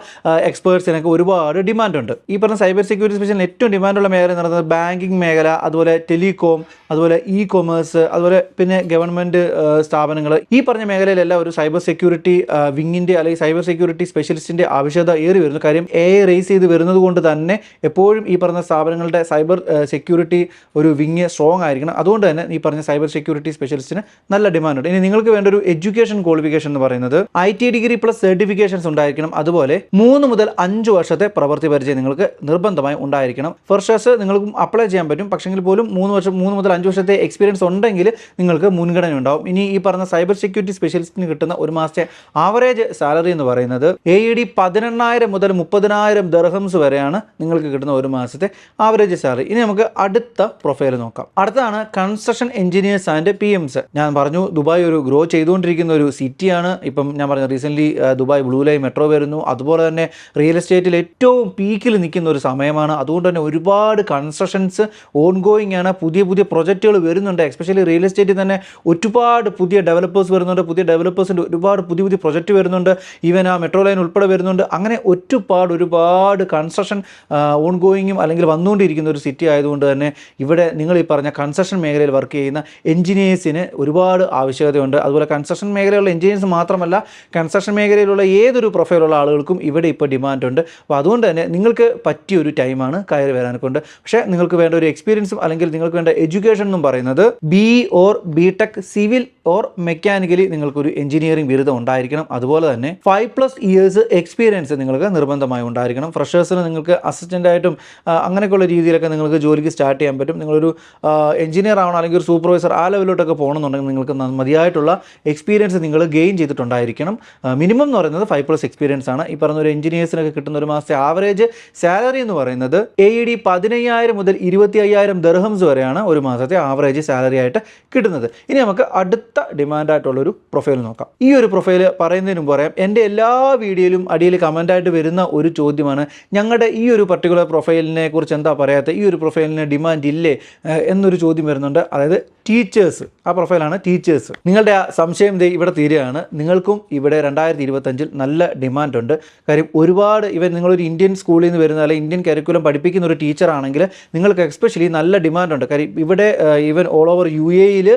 എക്സ്പേർട്സിനൊക്കെ ഒരുപാട് ഡിമാൻഡുണ്ട്. ഈ പറഞ്ഞ സൈബർ സെക്യൂരിറ്റി സ്പെഷ്യലിന് ഏറ്റവും ഡിമാൻഡുള്ള മേഖല എന്ന് പറയുന്നത് ബാങ്കിങ് മേഖല, അതുപോലെ ടെലികോം, അതുപോലെ കൊമേഴ്സ്, അതുപോലെ പിന്നെ ഗവൺമെൻറ് സ്ഥാപനങ്ങൾ. ഈ പറഞ്ഞ മേഖലയിലെല്ലാം ഒരു സൈബർ സെക്യൂരിറ്റി വിങ്ങിൻ്റെ അല്ലെങ്കിൽ സൈബർ സെക്യൂരിറ്റി സ്പെഷ്യലിസ്റ്റിൻ്റെ ആവശ്യകത ഏറി വരുന്നു. കാര്യം AI റേസ് ചെയ്ത് വരുന്നത് കൊണ്ട് തന്നെ എപ്പോഴും ഈ പറഞ്ഞ സ്ഥാപനങ്ങളുടെ സൈബർ സെക്യൂരിറ്റി ഒരു വിങ് സ്ട്രോങ് ആയിരിക്കണം. അതുകൊണ്ട് തന്നെ ഈ പറഞ്ഞ സൈബർ സെക്യൂരിറ്റി സ്പെഷ്യലിസ്റ്റിന് നല്ല ഡിമാൻഡുണ്ട്. ഇനി നിങ്ങൾക്ക് വേണ്ട ഒരു എഡ്യൂക്കേഷൻ ക്വാളിഫിക്കേഷൻ എന്ന് പറയുന്നത് IT ഡിഗ്രി പ്ലസ് സർട്ടിഫിക്കേഷൻസ് ഉണ്ടായിരിക്കണം. അതുപോലെ 3 മുതൽ 5 വർഷത്തെ പ്രവൃത്തി പരിചയം നിങ്ങൾക്ക് നിർബന്ധമായി ഉണ്ടായിരിക്കണം. ഫ്രഷേഴ്സ് നിങ്ങൾക്കും അപ്ലൈ ചെയ്യാൻ പറ്റും. പക്ഷെങ്കിൽ പോലും 3 മുതൽ 5 വർഷത്തെ എക്സ്പീരിയൻസ് ഉണ്ടെങ്കിൽ നിങ്ങൾക്ക് മുൻഗണന ഉണ്ടാവും. ഇനി ഈ പറഞ്ഞ സൈബർ സെക്യൂരിറ്റി സ്പെഷ്യലിസ്റ്റിന് കിട്ടുന്ന ഒരു മാസത്തെ ആവറേജ് സാലറി എന്ന് പറയുന്നത് AED 18,000 മുതൽ 30,000 ദിർഹംസ് വരെയാണ് നിങ്ങൾക്ക് കിട്ടുന്ന ഒരു മാസത്തെ ആവറേജ് സാലറി. ഇനി നമുക്ക് അടുത്ത പ്രൊഫൈൽ നോക്കാം. അടുത്താണ് കൺസ്ട്രക്ഷൻ എഞ്ചിനീയേഴ്സ് ആൻഡ് PMs. ഞാൻ പറഞ്ഞു ദുബായ് ഒരു ഗ്രോ ചെയ്തുകൊണ്ടിരിക്കുന്ന ഒരു സിറ്റിയാണ്. ഇപ്പം ഞാൻ പറഞ്ഞു recently Dubai blue line metro വരുന്നു. അതുപോലെ തന്നെ റിയൽ എസ്റ്റേറ്റിൽ ഏറ്റവും പീക്കിൽ നിൽക്കുന്ന ഒരു സമയമാണ്. അതുകൊണ്ട് തന്നെ ഒരുപാട് കൺസ്ട്രക്ഷൻസ് ഓൺഗോയിങ് ആണ്. പുതിയ പുതിയ പ്രൊജക്റ്റുകൾ വരുന്നുണ്ട്. എസ്പെഷ്യലി റിയൽ എസ്റ്റേറ്റിൽ തന്നെ ഒരുപാട് പുതിയ ഡെവലപ്പേഴ്സ് വരുന്നുണ്ട്. പുതിയ ഡെവലപ്പേഴ്സിൻ്റെ ഒരുപാട് പുതിയ പുതിയ പ്രൊജക്റ്റ് വരുന്നുണ്ട്. ഈവൻ ആ മെട്രോ ലൈൻ ഉൾപ്പെടെ വരുന്നുണ്ട്. അങ്ങനെ ഒരുപാട് കൺസ്ട്രക്ഷൻ ഓൺഗോയിങ്ങും അല്ലെങ്കിൽ വന്നുകൊണ്ടിരിക്കുന്ന ഒരു സിറ്റി ആയതുകൊണ്ട് തന്നെ ഇവിടെ നിങ്ങൾ ഈ പറഞ്ഞ കൺസ്ട്രക്ഷൻ മേഖലയിൽ വർക്ക് ചെയ്യുന്ന എഞ്ചിനീയേഴ്സിന് ഒരുപാട് ആവശ്യകതയുണ്ട്. അതുപോലെ കൺസ്ട്രക്ഷൻ മേഖലയിലുള്ള എഞ്ചിനീയേഴ്സ് മാത്രമല്ല, കൺസ്ട്രക്ഷൻ മേഖലയിലുള്ള ഏതൊരു പ്രൊഫൈലുള്ള ആളുകൾക്കും ഇവിടെ ഇപ്പോൾ ഡിമാൻഡുണ്ട്. അപ്പോൾ അതുകൊണ്ട് തന്നെ നിങ്ങൾക്ക് പറ്റിയൊരു ടൈമാണ് കയറി വരാനൊക്കെ. പക്ഷേ നിങ്ങൾക്ക് വേണ്ട ഒരു എക്സ്പീരിയൻസും അല്ലെങ്കിൽ നിങ്ങൾക്ക് വേണ്ട എഡ്യൂക്കേഷൻ എന്നും പറയുന്നത് BE or BTech civil or mechanically നിങ്ങൾക്കൊരു എഞ്ചിനീയറിംഗ് ബിരുദം ഉണ്ടായിരിക്കണം. അതുപോലെ തന്നെ 5+ ഇയേഴ്സ് എക്സ്പീരിയൻസ് നിങ്ങൾക്ക് നിർബന്ധമായി ഉണ്ടായിരിക്കണം. ഫ്രഷേഴ്സിന് നിങ്ങൾക്ക് അസിസ്റ്റൻ്റായിട്ടും അങ്ങനെയൊക്കെയുള്ള രീതിയിലൊക്കെ നിങ്ങൾക്ക് ജോലിക്ക് സ്റ്റാർട്ട് ചെയ്യാൻ പറ്റും. നിങ്ങളൊരു എഞ്ചിനീയർ ആവണം അല്ലെങ്കിൽ ഒരു സൂപ്പർവൈസർ ആ ലെവലിലോട്ടൊക്കെ പോകണമെന്നുണ്ടെങ്കിൽ നിങ്ങൾക്ക് മതിയായിട്ടുള്ള എക്സ്പീരിയൻസ് നിങ്ങൾ ഗെയിൻ ചെയ്തിട്ടുണ്ടായിരിക്കണം. മിനിമം എന്ന് പറയുന്നത് 5+ എക്സ്പീരിയൻസ് ആണ്. ഈ പറഞ്ഞ ഒരു എഞ്ചിനീയേഴ്സിനൊക്കെ കിട്ടുന്ന ഒരു മാസത്തെ ആവറേജ് സാലറി എന്ന് പറയുന്നത് AED 15,000 മുതൽ 25,000 ദിർഹംസ് വരെയാണ് ഒരു മാസത്തെ ആവറേജ് സാലറി ആയിട്ട് കിട്ടുന്നത്. ഇനി നമുക്ക് അടുത്ത ഡിമാൻഡായിട്ടുള്ളൊരു പ്രൊഫൈൽ നോക്കാം. ഈ ഒരു പ്രൊഫൈൽ പറയുന്നതിന് മുമ്പ് പറയാം, എൻ്റെ എല്ലാ വീഡിയോയിലും അടിയിൽ കമൻ്റായിട്ട് വരുന്ന ഒരു ചോദ്യമാണ്, ഞങ്ങളുടെ ഈ ഒരു പർട്ടിക്കുലർ പ്രൊഫൈലിനെ കുറിച്ച് എന്താ പറയാത്ത, ഈ ഒരു പ്രൊഫൈലിന് ഡിമാൻഡ് ഇല്ലേ എന്നൊരു ചോദ്യം വരുന്നുണ്ട്. അതായത് ടീച്ചേഴ്സ്, ആ പ്രൊഫൈലാണ് ടീച്ചേഴ്സ്. നിങ്ങളുടെ ആ സംശയം ഇവിടെ തീരുകയാണ്. നിങ്ങൾക്കും ഇവിടെ 2025 നല്ല ഡിമാൻഡുണ്ട്. കാര്യം ഒരുപാട് നിങ്ങളൊരു ഇന്ത്യൻ സ്കൂളിൽ നിന്ന് വരുന്ന അല്ലെങ്കിൽ ഇന്ത്യൻ കരിക്കുലം പഠിപ്പിക്കുന്ന ഒരു ടീച്ചറാണെങ്കിൽ നിങ്ങൾക്ക് എസ്പെഷ്യലി നല്ല ഡിമാൻഡുണ്ട്. കാര്യം ഇവിടെ ഈവൻ ഓൾ ഓവർ UAE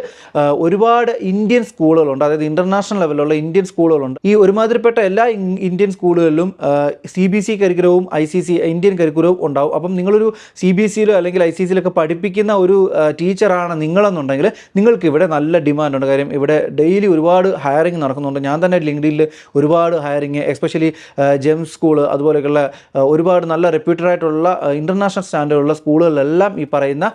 ഒരുപാട് ഇന്ത്യൻ സ്കൂളുകളുണ്ട്. അതായത് ഇൻ്റർനാഷണൽ ലെവലിലുള്ള ഇന്ത്യൻ സ്കൂളുകളുണ്ട്. ഈ ഒരുമാതിരിപ്പെട്ട എല്ലാ ഇന്ത്യൻ സ്കൂളുകളിലും CBSE കരിക്കുലവും ICC ഇന്ത്യൻ കരിക്കുലവും ഉണ്ടാവും. അപ്പം നിങ്ങളൊരു CBSEയിലോ അല്ലെങ്കിൽ ICCയിലൊക്കെ പഠിപ്പിക്കുന്ന ഒരു ടീച്ചറാണ് നിങ്ങളെന്നുണ്ടെങ്കിൽ നിങ്ങൾക്ക് ഇവിടെ നല്ല ഡിമാൻഡുണ്ട്. കാര്യം ഇവിടെ ഡെയിലി ഒരുപാട് ഹയറിങ് നടക്കുന്നുണ്ട്. ഞാൻ തന്നെ ലിങ്ക്ഡിനിൽ ഒരുപാട് ഹയറിങ്, എസ്പെഷ്യലി ജെംസ് സ്കൂൾ അതുപോലെയൊക്കെയുള്ള ഒരുപാട് നല്ല റെപ്യൂട്ടഡ് ആയിട്ടുള്ള ഇൻ്റർനാഷണൽ സ്റ്റാൻഡേർഡുള്ള സ്കൂളുകളിലെല്ലാം ഈ പറയുന്ന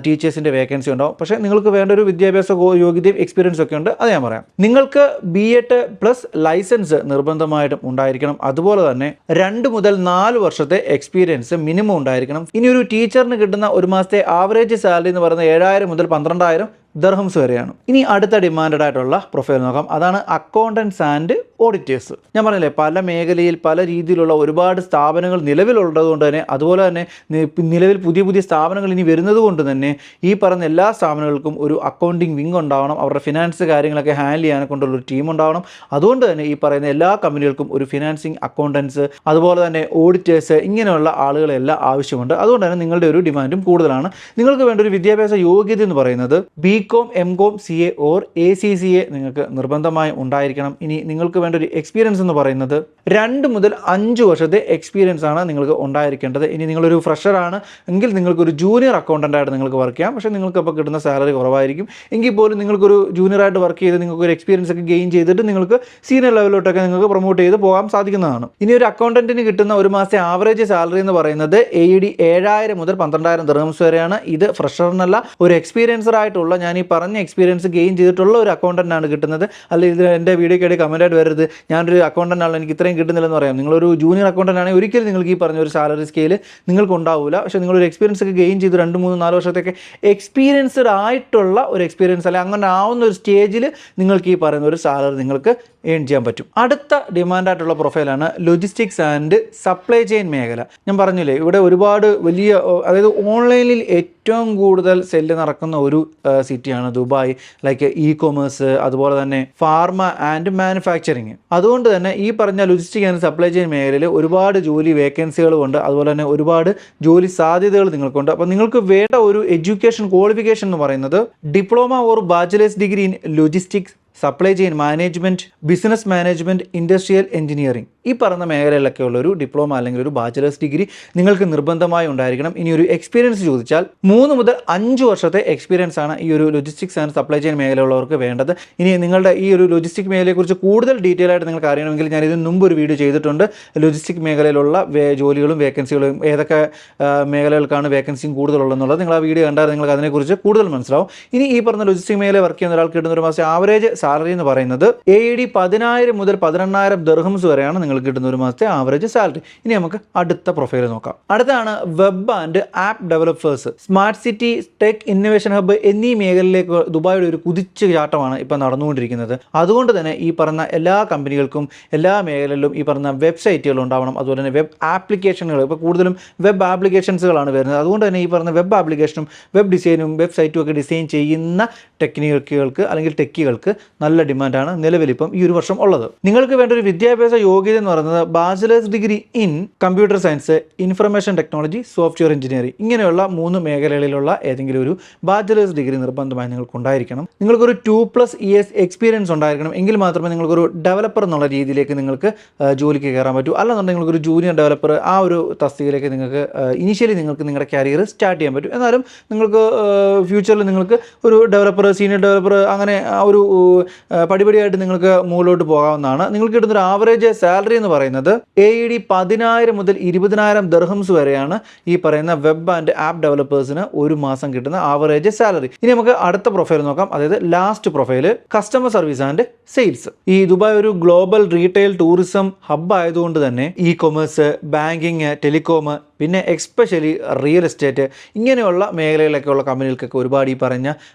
ടീച്ചേഴ്സിൻ്റെ വേക്കൻസി ഉണ്ടാവും. പക്ഷേ നിങ്ങൾക്ക് വേണ്ട ഒരു വിദ്യാഭ്യാസ യോഗ്യതയും എക്സ്പീരിയൻസ് ഒക്കെ ഉണ്ട്. അത് ഞാൻ പറയാം. നിങ്ങൾക്ക് BEd പ്ലസ് ലൈസൻസ് നിർബന്ധമായിട്ടും ഉണ്ടായിരിക്കണം. അതുപോലെ തന്നെ 2 മുതൽ 4 വർഷത്തെ എക്സ്പീരിയൻസ് മിനിമം ഉണ്ടായിരിക്കണം. ഇനി ഒരു ടീച്ചറിന് കിട്ടുന്ന ഒരു മാസത്തെ ആവറേജ് സാലറി എന്ന് പറയുന്നത് 7,000 മുതൽ 12,000 ദിർഹംസ് വരെയാണ്. ഇനി അടുത്ത ഡിമാൻഡഡ് ആയിട്ടുള്ള പ്രൊഫൈൽ നോക്കാം. അതാണ് അക്കൗണ്ടൻസ് ആൻഡ് ഓഡിറ്റേഴ്സ്. ഞാൻ പറഞ്ഞില്ലേ, പല മേഖലയിൽ പല രീതിയിലുള്ള ഒരുപാട് സ്ഥാപനങ്ങൾ നിലവിലുള്ളതുകൊണ്ട് തന്നെ, അതുപോലെ തന്നെ നിലവിൽ പുതിയ പുതിയ സ്ഥാപനങ്ങൾ ഇനി വരുന്നത് കൊണ്ട് തന്നെ ഈ പറഞ്ഞ എല്ലാ സ്ഥാപനങ്ങൾക്കും ഒരു അക്കൗണ്ടിങ് വിങ് ഉണ്ടാവണം. അവരുടെ ഫിനാൻസ് കാര്യങ്ങളൊക്കെ ഹാൻഡിൽ ചെയ്യാനെ കൊണ്ടുള്ള ഒരു ടീം ഉണ്ടാവണം. അതുകൊണ്ട് തന്നെ ഈ പറയുന്ന എല്ലാ കമ്പനികൾക്കും ഒരു ഫിനാൻസിങ് അക്കൗണ്ടൻസ് അതുപോലെ തന്നെ ഓഡിറ്റേഴ്സ് ഇങ്ങനെയുള്ള ആളുകളെല്ലാം ആവശ്യമുണ്ട്. അതുകൊണ്ട് തന്നെ നിങ്ങളുടെ ഒരു ഡിമാൻഡും കൂടുതലാണ്. നിങ്ങൾക്ക് വേണ്ട ഒരു വിദ്യാഭ്യാസ യോഗ്യത എന്ന് പറയുന്നത് BCom, MCom, CA or ACCA നിങ്ങൾക്ക് നിർബന്ധമായും ഉണ്ടായിരിക്കണം. ഇനി നിങ്ങൾക്ക് വേണ്ട ഒരു എക്സ്പീരിയൻസ് എന്ന് പറയുന്നത് 2 മുതൽ 5 വർഷത്തെ എക്സ്പീരിയൻസ് ആണ് നിങ്ങൾക്ക് ഉണ്ടായിരിക്കേണ്ടത്. ഇനി നിങ്ങളൊരു ഫ്രഷറാണ് എങ്കിൽ നിങ്ങൾക്കൊരു ജൂനിയർ അക്കൗണ്ടൻ്റായിട്ട് നിങ്ങൾക്ക് വർക്ക് ചെയ്യാം. പക്ഷേ നിങ്ങൾക്ക് അപ്പോൾ കിട്ടുന്ന സാലറി കുറവായിരിക്കും. എങ്കിൽ പോലും നിങ്ങൾക്കൊരു ജൂനിയറായിട്ട് വർക്ക് ചെയ്ത് നിങ്ങൾക്കൊരു എക്സ്പീരിയൻസ് ഒക്കെ ഗെയിൻ ചെയ്തിട്ട് നിങ്ങൾക്ക് സീനിയർ ലെവലിലോട്ടൊക്കെ നിങ്ങൾക്ക് പ്രൊമോട്ട് ചെയ്ത് പോകാൻ സാധിക്കുന്നതാണ്. ഇനി ഒരു അക്കൗണ്ടൻറ്റിന് കിട്ടുന്ന ഒരു മാസത്തെ ആവറേജ് സാലറി എന്ന് പറയുന്നത് AED 7,000 മുതൽ 12,000 ദിർഹംസ് വരെയാണ്. ഇത് ഫ്രഷറിനല്ല, ഒരു എക്സ്പീരിയൻസർ ആയിട്ടുള്ള, ഞാൻ ഈ പറഞ്ഞ എക്സ്പീരിയൻസ് ഗെയിൻ ചെയ്തിട്ടുള്ള ഒരു അക്കൗണ്ടൻ്റാണ് കിട്ടുന്നത്. അല്ലെങ്കിൽ ഇത് എൻ്റെ വീഡിയോയ്ക്കിടെ കമൻറ്റായിട്ട് വരരുത്, ഞാനൊരു അക്കൗണ്ടൻ്റ് ആണല്ലോ എനിക്ക് ഇത്രയും കിട്ടുന്നില്ലെന്ന് പറയാം. നിങ്ങളൊരു ജൂനിയർ അക്കൗണ്ടൻ്റ് ആണെങ്കിൽ ഒരിക്കലും നിങ്ങൾക്ക് ഈ പറഞ്ഞ ഒരു സാലറി സ്കെയിൽ നിങ്ങൾക്ക് ഉണ്ടാവില്ല. പക്ഷേ നിങ്ങളൊരു എക്സ്പീരിയൻസ് ഒക്കെ ഗെയിൻ ചെയ്ത് 2, 3, 4 വർഷത്തേക്ക് എക്സ്പീരിയൻസ്ഡ് ആയിട്ടുള്ള ഒരു എക്സ്പീരിയൻസ് അല്ലെങ്കിൽ അങ്ങനെ ആവുന്ന ഒരു സ്റ്റേജിൽ നിങ്ങൾക്ക് ഈ പറയുന്ന ഒരു സാലറി നിങ്ങൾക്ക് ഏൺ ചെയ്യാൻ പറ്റും. അടുത്ത ഡിമാൻഡായിട്ടുള്ള പ്രൊഫൈലാണ് ലോജിസ്റ്റിക്സ് ആൻഡ് സപ്ലൈ ചെയിൻ മേഖല. ഞാൻ പറഞ്ഞില്ലേ, ഇവിടെ ഒരുപാട് വലിയ, അതായത് ഓൺലൈനിൽ ഏറ്റവും കൂടുതൽ സെല്ല് നടക്കുന്ന ഒരു സിറ്റിയാണ് ദുബായ്. ലൈക്ക് കൊമേഴ്സ് അതുപോലെ തന്നെ ഫാർമ ആൻഡ് മാനുഫാക്ചറിങ്. അതുകൊണ്ട് തന്നെ ഈ പറഞ്ഞ ലോജിസ്റ്റിക് ആൻഡ് സപ്ലൈ ചെയിൻ മേഖലയിൽ ഒരുപാട് ജോലി വേക്കൻസികളുമുണ്ട്. അതുപോലെ തന്നെ ഒരുപാട് ജോലി സാധ്യതകൾ നിങ്ങൾക്കുണ്ട്. അപ്പോൾ നിങ്ങൾക്ക് വേണ്ട ഒരു എഡ്യൂക്കേഷൻ ക്വാളിഫിക്കേഷൻ എന്ന് പറയുന്നത് diploma or bachelor's degree in logistics, supply chain management, business management, industrial engineering, ഈ പറഞ്ഞ മേഖലയിലൊക്കെ ഉള്ള ഒരു ഡിപ്ലോമ അല്ലെങ്കിൽ ഒരു ബാച്ചിലേഴ്സ് ഡിഗ്രി നിങ്ങൾക്ക് നിർബന്ധമായി ഉണ്ടായിരിക്കണം. ഇനി ഒരു എക്സ്പീരിയൻസ് ചോദിച്ചാൽ 3 മുതൽ 5 വർഷത്തെ എക്സ്പീരിയൻസ് ആണ് ഈ ഒരു ലോജിസ്റ്റിക്സ് ആൻഡ് സപ്ലൈ ചെയിൻ മേഖലയുള്ളവർക്ക് വേണ്ടത്. ഇനി നിങ്ങളുടെ ഈ ഒരു ലോജിസ്റ്റിക് മേഖലയെക്കുറിച്ച് കൂടുതൽ ഡീറ്റെയിൽ ആയിട്ട് നിങ്ങൾക്ക് അറിയണമെങ്കിൽ ഞാൻ ഇതിന് മുമ്പ് ഒരു വീഡിയോ ചെയ്തിട്ടുണ്ട്. ലോജിസ്റ്റിക് മേഖലയിലുള്ള ജോലികളും വേക്കൻസികളും ഏതൊക്കെ മേഖലകൾക്കാണ് വേക്കൻസിയും കൂടുതലുള്ളതെന്നുള്ളത് നിങ്ങൾ ആ വീഡിയോ കണ്ടാൽ നിങ്ങൾക്ക് അതിനെക്കുറിച്ച് കൂടുതൽ മനസ്സിലാവും. ഇനി ഈ പറഞ്ഞ ലോജിസ്റ്റിക് മേഖല വർക്ക് ചെയ്യുന്ന ഒരാൾക്ക് കിട്ടുന്ന ഒരു മാസം ആവറേജ് സാലറി എന്ന് പറയുന്നത് AED 10,000 മുതൽ 18,000 ദിർഹംസ് വരെയാണ് നിങ്ങൾക്ക് കിട്ടുന്ന ഒരു മാസത്തെ ആവറേജ് സാലറി. ഇനി നമുക്ക് അടുത്ത പ്രൊഫൈൽ നോക്കാം. അടുത്താണ് web and app developers. Smart city, tech innovation hub എന്നീ മേഖലയിലേക്ക് ദുബായിയുടെ ഒരു കുതിച്ചു ചാട്ടമാണ് ഇപ്പോൾ നടന്നുകൊണ്ടിരിക്കുന്നത്. അതുകൊണ്ട് തന്നെ ഈ പറഞ്ഞ എല്ലാ കമ്പനികൾക്കും എല്ലാ മേഖലയിലും ഈ പറഞ്ഞ വെബ്സൈറ്റുകൾ ഉണ്ടാവണം. അതുപോലെ തന്നെ വെബ് ആപ്ലിക്കേഷനുകൾ, ഇപ്പോൾ കൂടുതലും വെബ് ആപ്ലിക്കേഷൻസുകളാണ് വരുന്നത്. അതുകൊണ്ട് തന്നെ ഈ പറഞ്ഞ വെബ് ആപ്ലിക്കേഷനും വെബ് ഡിസൈനും വെബ്സൈറ്റും ഒക്കെ ഡിസൈൻ ചെയ്യുന്ന ടെക്നിക്കുകൾക്ക് അല്ലെങ്കിൽ ടെക്കികൾക്ക് നല്ല ഡിമാൻഡാണ് നിലവിലിപ്പം ഈ ഒരു വർഷം ഉള്ളത്. നിങ്ങൾക്ക് വേണ്ട ഒരു വിദ്യാഭ്യാസ യോഗ്യത എന്ന് പറയുന്നത് bachelor's degree in computer science, information technology, software engineering, ഇങ്ങനെയുള്ള 3 മേഖലകളിലുള്ള ഏതെങ്കിലും ഒരു ബാച്ചിലേഴ്സ് ഡിഗ്രി നിർബന്ധമായി നിങ്ങൾക്ക് ഉണ്ടായിരിക്കണം. നിങ്ങൾക്കൊരു 2+ years എക്സ്പീരിയൻസ് ഉണ്ടായിരിക്കണം. എങ്കിൽ മാത്രമേ നിങ്ങൾക്കൊരു ഡെവലപ്പർ എന്നുള്ള രീതിയിലേക്ക് നിങ്ങൾക്ക് ജോലിക്ക് കയറാൻ പറ്റൂ. അല്ലെന്നുണ്ടെങ്കിൽ നിങ്ങൾക്കൊരു ജൂനിയർ ഡെവലപ്പർ ആ ഒരു തസ്തികയിലേക്ക് നിങ്ങൾക്ക് ഇനീഷ്യലി നിങ്ങൾക്ക് നിങ്ങളുടെ കരിയർ സ്റ്റാർട്ട് ചെയ്യാൻ പറ്റും. എന്നാലും നിങ്ങൾക്ക് ഫ്യൂച്ചറിൽ നിങ്ങൾക്ക് ഒരു ഡെവലപ്പർ, സീനിയർ ഡെവലപ്പർ, അങ്ങനെ ആ ഒരു പടിപടിയായിട്ട് നിങ്ങൾക്ക് മുകളിലോട്ട് പോകാവുന്നതാണ്. നിങ്ങൾക്ക് കിട്ടുന്നൊരു ആവറേജ് സാലറി എന്ന് പറയുന്നത് AED 10,000 മുതൽ 20,000 ദിർഹംസ് വരെയാണ് ഈ പറയുന്ന വെബ് ആൻഡ് ആപ്പ് ഡെവലപ്പേഴ്സിന് ഒരു മാസം കിട്ടുന്ന ആവറേജ് സാലറി. ഇനി നമുക്ക് അടുത്ത പ്രൊഫൈൽ നോക്കാം. അതായത് last profile customer service and sales. ഈ ദുബായ് ഒരു ഗ്ലോബൽ റീറ്റെയിൽ ടൂറിസം ഹബ്ബ് ആയതുകൊണ്ട് തന്നെ കൊമേഴ്സ്, ബാങ്കിങ്, ടെലികോം, പിന്നെ എക്സ്പെഷ്യലി റിയൽ എസ്റ്റേറ്റ് ഇങ്ങനെയുള്ള മേഖലകളിലൊക്കെയുള്ള കമ്പനികൾക്കൊക്കെ ഒരുപാട് ഈ പറഞ്ഞ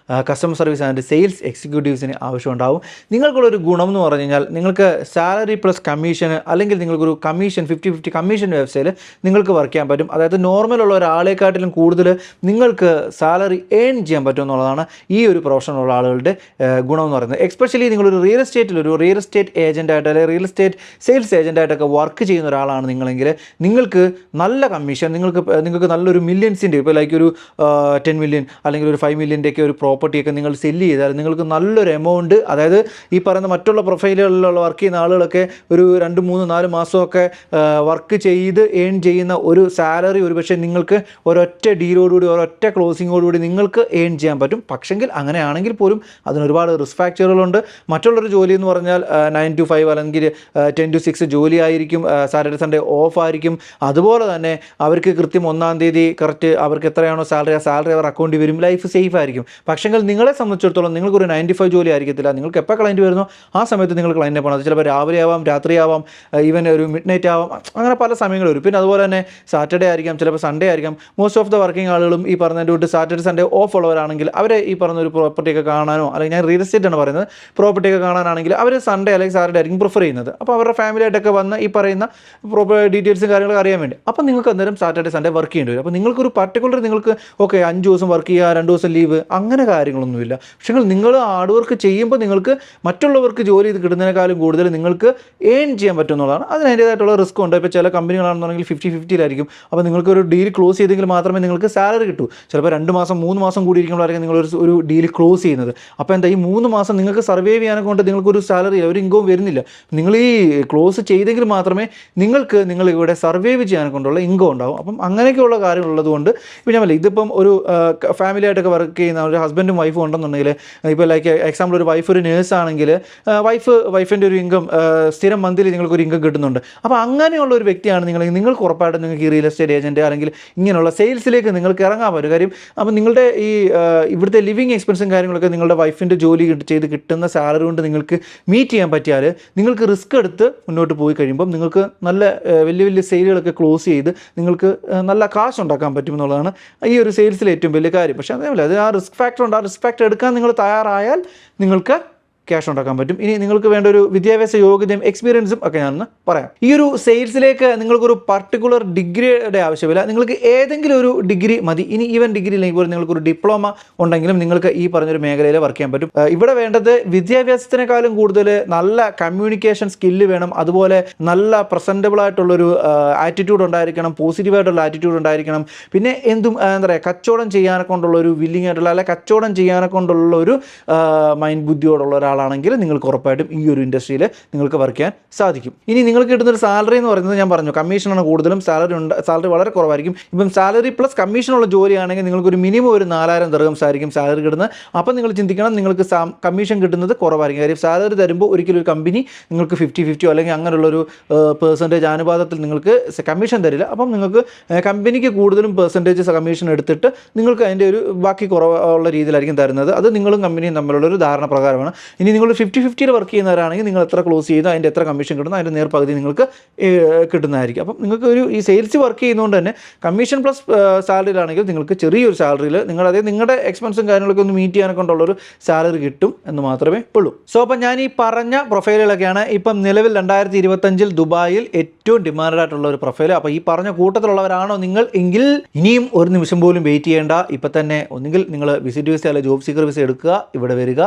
കസ്റ്റമർ സർവീസ് ആൻഡ് സെയിൽസ് എക്സിക്യൂട്ടീവ്സിന് ആവശ്യമുണ്ടാവും. നിങ്ങൾക്കുള്ളൊരു ഗുണം എന്ന് പറഞ്ഞു കഴിഞ്ഞാൽ നിങ്ങൾക്ക് സാലറി പ്ലസ് കമ്മീഷൻ, അല്ലെങ്കിൽ നിങ്ങൾക്കൊരു കമ്മീഷൻ 50-50 കമ്മീഷൻ വ്യവസ്ഥയിൽ നിങ്ങൾക്ക് വർക്ക് ചെയ്യാൻ പറ്റും. അതായത് നോർമലുള്ള ഒരാളെക്കാട്ടിലും കൂടുതൽ നിങ്ങൾക്ക് സാലറി ഏൺ ചെയ്യാൻ പറ്റും എന്നുള്ളതാണ് ഈ ഒരു പ്രൊഫഷനുള്ള ആളുകളുടെ ഗുണം എന്ന് പറയുന്നത്. എക്സ്പെഷ്യലി നിങ്ങളൊരു റിയൽ എസ്റ്റേറ്റ് ഏജൻറ്റായിട്ട് അല്ലെങ്കിൽ റിയൽ എസ്റ്റേറ്റ് സെയിൽസ് ഏജൻറ്റായിട്ടൊക്കെ വർക്ക് ചെയ്യുന്ന ഒരാളാണ് നിങ്ങളെങ്കിൽ നിങ്ങൾക്ക് നല്ല കമ്മീഷൻ, നിങ്ങൾക്ക് നല്ലൊരു മില്യൻസിൻ്റെ, ഇപ്പോൾ ലൈക്ക് ഒരു 10 million അല്ലെങ്കിൽ ഒരു 5 million-ൻ്റെയൊക്കെ ഒരു പ്രോപ്പർട്ടിയൊക്കെ നിങ്ങൾ സെല്ല് ചെയ്താൽ നിങ്ങൾക്ക് നല്ലൊരു എമൗണ്ട്, അതായത് ഈ പറയുന്ന മറ്റുള്ള പ്രൊഫൈലുകളിലുള്ള വർക്ക് ചെയ്യുന്ന ആളുകളൊക്കെ ഒരു 2, 3, 4 മാസമൊക്കെ വർക്ക് ചെയ്ത് ഏൺ ചെയ്യുന്ന ഒരു സാലറി ഒരുപക്ഷെ നിങ്ങൾക്ക് ഒരൊറ്റ ഡീലോടുകൂടി ഒരൊറ്റ ക്ലോസിങ്ങോടുകൂടി നിങ്ങൾക്ക് ഏൺ ചെയ്യാൻ പറ്റും. പക്ഷെങ്കിൽ അങ്ങനെയാണെങ്കിൽ പോലും അതിന് ഒരുപാട് റിസ്ക് ഫാക്ടറുകളുണ്ട്. മറ്റുള്ളൊരു ജോലി എന്ന് പറഞ്ഞാൽ 9 to 5 അല്ലെങ്കിൽ 10 to 6 ജോലി ആയിരിക്കും, സാറ്റർഡേ സൺഡേ ഓഫ് ആയിരിക്കും. അതുപോലെ തന്നെ അവർക്ക് കൃത്യം 1-ാം തീയതി കറക്റ്റ് അവർക്ക് എത്രയാണോ സാലറി, ആ സാലറി അവർ അക്കൗണ്ടിൽ വരും. ലൈഫ് സേഫ് ആയിരിക്കും. പക്ഷെങ്കിൽ നിങ്ങളെ സംബന്ധിച്ചിടത്തോളം നിങ്ങൾക്കൊരു 9 to 5 ജോലി ആയിരിക്കത്തില്ല. നിങ്ങൾക്ക് എപ്പോൾ ക്ലയൻറ്റ് വരുന്നോ ആ സമയത്ത് നിങ്ങൾ ക്ലയൻറ്റിനെ പോകണം. അത് ചിലപ്പോൾ രാവിലെ ആവാം, രാത്രിയാവാം, ഈവൻ ഒരു മിഡ് നൈറ്റ് ആവാം, അങ്ങനെ പല സമയങ്ങൾ വരും. പിന്നെ അതുപോലെ തന്നെ സാറ്റർഡേ ആയിരിക്കാം, ചിലപ്പോൾ സൺഡേ ആയിരിക്കാം. മോസ്റ്റ് ഓഫ് ദ വർക്കിംഗ് ആളുകളും ഈ പറഞ്ഞതിൻ്റെ തൊട്ട് സാറ്റർഡേ സൺഡേ ഓഫ് ഉള്ളവരാണെങ്കിൽ അവരെ ഈ പറഞ്ഞ ഒരു പ്രോപ്പർട്ടിയൊക്കെ കാണാനോ, അല്ലെങ്കിൽ ഞാൻ റിയൽ എസ്റ്റേറ്റ് ആണ് പറയുന്നത്, പ്രോപ്പർട്ടിയൊക്കെ കാണാനാണെങ്കിൽ അവർ സൺഡേ അല്ലെങ്കിൽ സാറ്റർഡേ ആയിരിക്കും പ്രിഫർ ചെയ്യുന്നത്. അപ്പോൾ അവരുടെ ഫാമിലിയായിട്ടൊക്കെ വന്ന് ഈ പറയുന്ന ഡീറ്റെയിൽസും കാര്യങ്ങളൊക്കെ അറിയാൻ വേണ്ടി അപ്പോൾ നിങ്ങൾക്ക് അന്നേരം സാറ്റർഡേ സൺഡേ വർക്ക് ചെയ്യേണ്ടി വരും. അപ്പോൾ നിങ്ങൾക്കൊരു പർട്ടിക്കുലർ നിങ്ങൾക്ക് 5 ദിവസം വർക്ക് ചെയ്യുക, 2 ദിവസം ലീവ്, അങ്ങനെ കാര്യങ്ങളൊന്നുമില്ല. പക്ഷേ നിങ്ങൾ ഹാർഡ് വർക്ക് ചെയ്യുമ്പോൾ നിങ്ങൾക്ക് മറ്റുള്ളവർക്ക് ജോലി ചെയ്ത് കിട്ടുന്നതിനേക്കാളും കൂടുതൽ നിങ്ങൾക്ക് ഏൺ ചെയ്യാൻ പറ്റും എന്നുള്ളതാണ്. അതിന് അതിൻ്റേതായിട്ടുള്ള റിസ്ക് ഉണ്ട്. ഇപ്പോൾ ചില കമ്പനികളാണെന്നുണ്ടെങ്കിൽ 50-50 അപ്പോൾ നിങ്ങൾക്കൊരു ഡീൽ ക്ലോസ് ചെയ്തെങ്കിൽ മാത്രമേ നിങ്ങൾക്ക് സാലറി കിട്ടൂ. ചിലപ്പോൾ 2 മാസം 3 മാസം കൂടി ഇരിക്കുമ്പോഴായിരിക്കും നിങ്ങളൊരു ഡീൽ ക്ലോസ് ചെയ്യുന്നത്. അപ്പോൾ എന്താ, ഈ 3 മാസം നിങ്ങൾക്ക് സർവൈവ് ചെയ്യാനൊക്കെ കൊണ്ട് നിങ്ങൾക്കൊരു സാലറി, ഒരു ഇൻകം വരുന്നില്ല. നിങ്ങൾ ഈ ക്ലോസ് ചെയ്തെങ്കിൽ മാത്രമേ നിങ്ങൾ ഇവിടെ സർവൈവ് ചെയ്യാൻ കൊണ്ടുള്ള ഇൻകം ഉണ്ടാവും. അപ്പം അങ്ങനെയൊക്കെയുള്ള കാര്യങ്ങളുള്ളത് കൊണ്ട് ഇപ്പോൾ ഞാൻ ഇതിപ്പം ഒരു ഫാമിലി ആയിട്ടൊക്കെ വർക്ക് ചെയ്യുന്ന ഒരു ഹസ്ബൻഡും വൈഫും ഉണ്ടെന്നുണ്ടെങ്കിൽ, ഇപ്പോൾ ലൈക്ക് എക്സാമ്പിൾ ഒരു വൈഫ് ഒരു നേഴ്സാണെങ്കിൽ വൈഫിൻ്റെ ഒരു ഇൻകം സ്ഥിരം മന്ത്ലി നിങ്ങൾക്കൊരു ഇൻകം കിട്ടുന്നുണ്ട്. അപ്പോൾ അങ്ങനെയുള്ള ഒരു വ്യക്തിയാണ് നിങ്ങൾക്ക് ഉറപ്പായിട്ടും നിങ്ങൾക്ക് ഈ റിയൽ എസ്റ്റേറ്റ് ഏജൻറ്റ് അല്ലെങ്കിൽ ഇങ്ങനെയുള്ള സെയിൽസിലേക്ക് നിങ്ങൾക്ക് ഇറങ്ങാൻ പറ്റും. കാര്യം അപ്പോൾ നിങ്ങളുടെ ഈ ഇവിടുത്തെ ലിവിങ് എക്സ്പെൻസും കാര്യങ്ങളൊക്കെ നിങ്ങളുടെ വൈഫിൻ്റെ ജോലി ചെയ്ത് കിട്ടുന്ന സാലറി കൊണ്ട് നിങ്ങൾക്ക് മീറ്റ് ചെയ്യാൻ പറ്റിയാൽ നിങ്ങൾക്ക് റിസ്ക് എടുത്ത് മുന്നോട്ട് പോയി കഴിയുമ്പം നിങ്ങൾക്ക് നല്ല വലിയ സെയിലുകളൊക്കെ ക്ലോസ് ചെയ്ത് നിങ്ങൾക്ക് നല്ല കാശ് ഉണ്ടാക്കാൻ പറ്റും എന്നുള്ളതാണ് ഈ ഒരു സെയിൽസിലെ ഏറ്റവും വലിയ കാര്യം. പക്ഷേ അതേപോലെ അത് ആ റിസ്ക് ഫാക്ടർ ഉണ്ട്. ആ റിസ്ക് ഫാക്ടർ എടുക്കാൻ നിങ്ങൾ തയ്യാറായാൽ നിങ്ങൾക്ക് ക്യാഷ് ഉണ്ടാക്കാൻ പറ്റും. ഇനി നിങ്ങൾക്ക് വേണ്ട ഒരു വിദ്യാഭ്യാസ യോഗ്യതയും എക്സ്പീരിയൻസും ഒക്കെ ഞാനൊന്ന് പറയാം. ഈ ഒരു സെയിൽസിലേക്ക് നിങ്ങൾക്കൊരു പർട്ടിക്കുലർ ഡിഗ്രിയുടെ ആവശ്യമില്ല. നിങ്ങൾക്ക് ഏതെങ്കിലും ഒരു ഡിഗ്രി മതി. ഇനി ഈവൻ ഡിഗ്രി ഇല്ലെങ്കിൽ പോലും നിങ്ങൾക്കൊരു ഡിപ്ലോമ ഉണ്ടെങ്കിലും നിങ്ങൾക്ക് ഈ പറഞ്ഞൊരു മേഖലയിൽ വർക്ക് ചെയ്യാൻ പറ്റും. ഇവിടെ വേണ്ടത് വിദ്യാഭ്യാസത്തിനേക്കാളും കൂടുതൽ നല്ല കമ്മ്യൂണിക്കേഷൻ സ്കില്ല് വേണം. അതുപോലെ നല്ല പ്രസൻറ്റബിൾ ആയിട്ടുള്ളൊരു ആറ്റിറ്റ്യൂഡ് ഉണ്ടായിരിക്കണം, പോസിറ്റീവായിട്ടുള്ള ആറ്റിറ്റ്യൂഡ് ഉണ്ടായിരിക്കണം. പിന്നെ എന്താ പറയുക, കച്ചവടം ചെയ്യാനെ കൊണ്ടുള്ള ഒരു വില്ലിംഗ് ആയിട്ടുള്ള, അല്ലെങ്കിൽ കച്ചവടം ചെയ്യാനെ കൊണ്ടുള്ള ഒരു മൈൻഡ് ബുദ്ധിയോടുള്ള ഒരാളാണെങ്കിൽ നിങ്ങൾക്ക് ഉറപ്പായിട്ടും ഈ ഒരു ഇൻഡസ്ട്രിയിൽ നിങ്ങൾക്ക് വർക്ക് ചെയ്യാൻ സാധിക്കും. ഇനി നിങ്ങൾക്ക് കിട്ടുന്നൊരു സാലറി എന്ന് പറയുന്നത് ഞാൻ പറഞ്ഞു കമ്മീഷനാണ് കൂടുതലും. സാലറി വളരെ കുറവായിരിക്കും. ഇപ്പം സാലറി പ്ലസ് കമ്മീഷനുള്ള ജോലിയാണെങ്കിൽ നിങ്ങൾക്കൊരു മിനിമം ഒരു 4,000 ദിർഹംസ് ആയിരിക്കും സാലറി കിട്ടുന്നത്. അപ്പം നിങ്ങൾ ചിന്തിക്കണം, നിങ്ങൾക്ക് കമ്മീഷൻ കിട്ടുന്നത് കുറവായിരിക്കും. കാര്യം സാലറി തരുമ്പോൾ ഒരിക്കലും ഒരു കമ്പനി നിങ്ങൾക്ക് 50-50 അല്ലെങ്കിൽ അങ്ങനെയുള്ളൊരു പെർസെൻറ്റേജ് അനുപാതത്തിൽ നിങ്ങൾക്ക് കമ്മീഷൻ തരില്ല. അപ്പം നിങ്ങൾക്ക് കമ്പനിക്ക് കൂടുതലും പെർസെൻറ്റേജ് കമ്മീഷൻ എടുത്തിട്ട് നിങ്ങൾക്ക് അതിൻ്റെ ഒരു ബാക്കി കുറവുള്ള രീതിയിലായിരിക്കും തരുന്നത്. അത് നിങ്ങളും കമ്പനിയും തമ്മിലുള്ളൊരു ധാരണ പ്രകാരമാണ്. ഇനി നിങ്ങൾ 50-50 വർക്ക് ചെയ്യുന്നവരാണെങ്കിൽ നിങ്ങൾ എത്ര ക്ലോസ് ചെയ്ത് അതിൻ്റെ എത്ര കമ്മീഷൻ കിട്ടുന്നു അതിൻ്റെ നേർപകുതി നിങ്ങൾക്ക് കിട്ടുന്നതായിരിക്കും. അപ്പം നിങ്ങൾക്ക് ഈ സെയിൽസ് വർക്ക് ചെയ്യുന്നതുകൊണ്ട് തന്നെ കമ്മീഷൻ പ്ലസ് സാലറിയിലാണെങ്കിൽ നിങ്ങൾക്ക് ചെറിയൊരു സാലറിയിൽ നിങ്ങളുടെ എക്സ്പെൻസും കാര്യങ്ങളൊക്കെ ഒന്ന് മീറ്റ് ചെയ്യാനൊക്കെ ഉള്ളൊരു സാലറി കിട്ടും എന്ന് മാത്രമേ ഉള്ളൂ. സോ അപ്പം ഞാൻ ഈ പറഞ്ഞ പ്രൊഫൈലുകളൊക്കെയാണ് ഇപ്പം നിലവിൽ 2025 ദുബായിൽ ഏറ്റവും ഡിമാൻഡ് ആയിട്ടുള്ള ഒരു പ്രൊഫൈൽ. അപ്പോൾ ഈ പറഞ്ഞ കൂട്ടത്തിലുള്ളവരാണോ നിങ്ങൾ എങ്കിൽ ഇനിയും ഒരു നിമിഷം പോലും വെയിറ്റ് ചെയ്യേണ്ട. ഇപ്പം തന്നെ ഒന്നുകിൽ നിങ്ങൾ വിസിറ്റ് വിസ അല്ലെങ്കിൽ ജോബ് സീക്കർ വിസ എടുക്കുക, ഇവിടെ വരിക,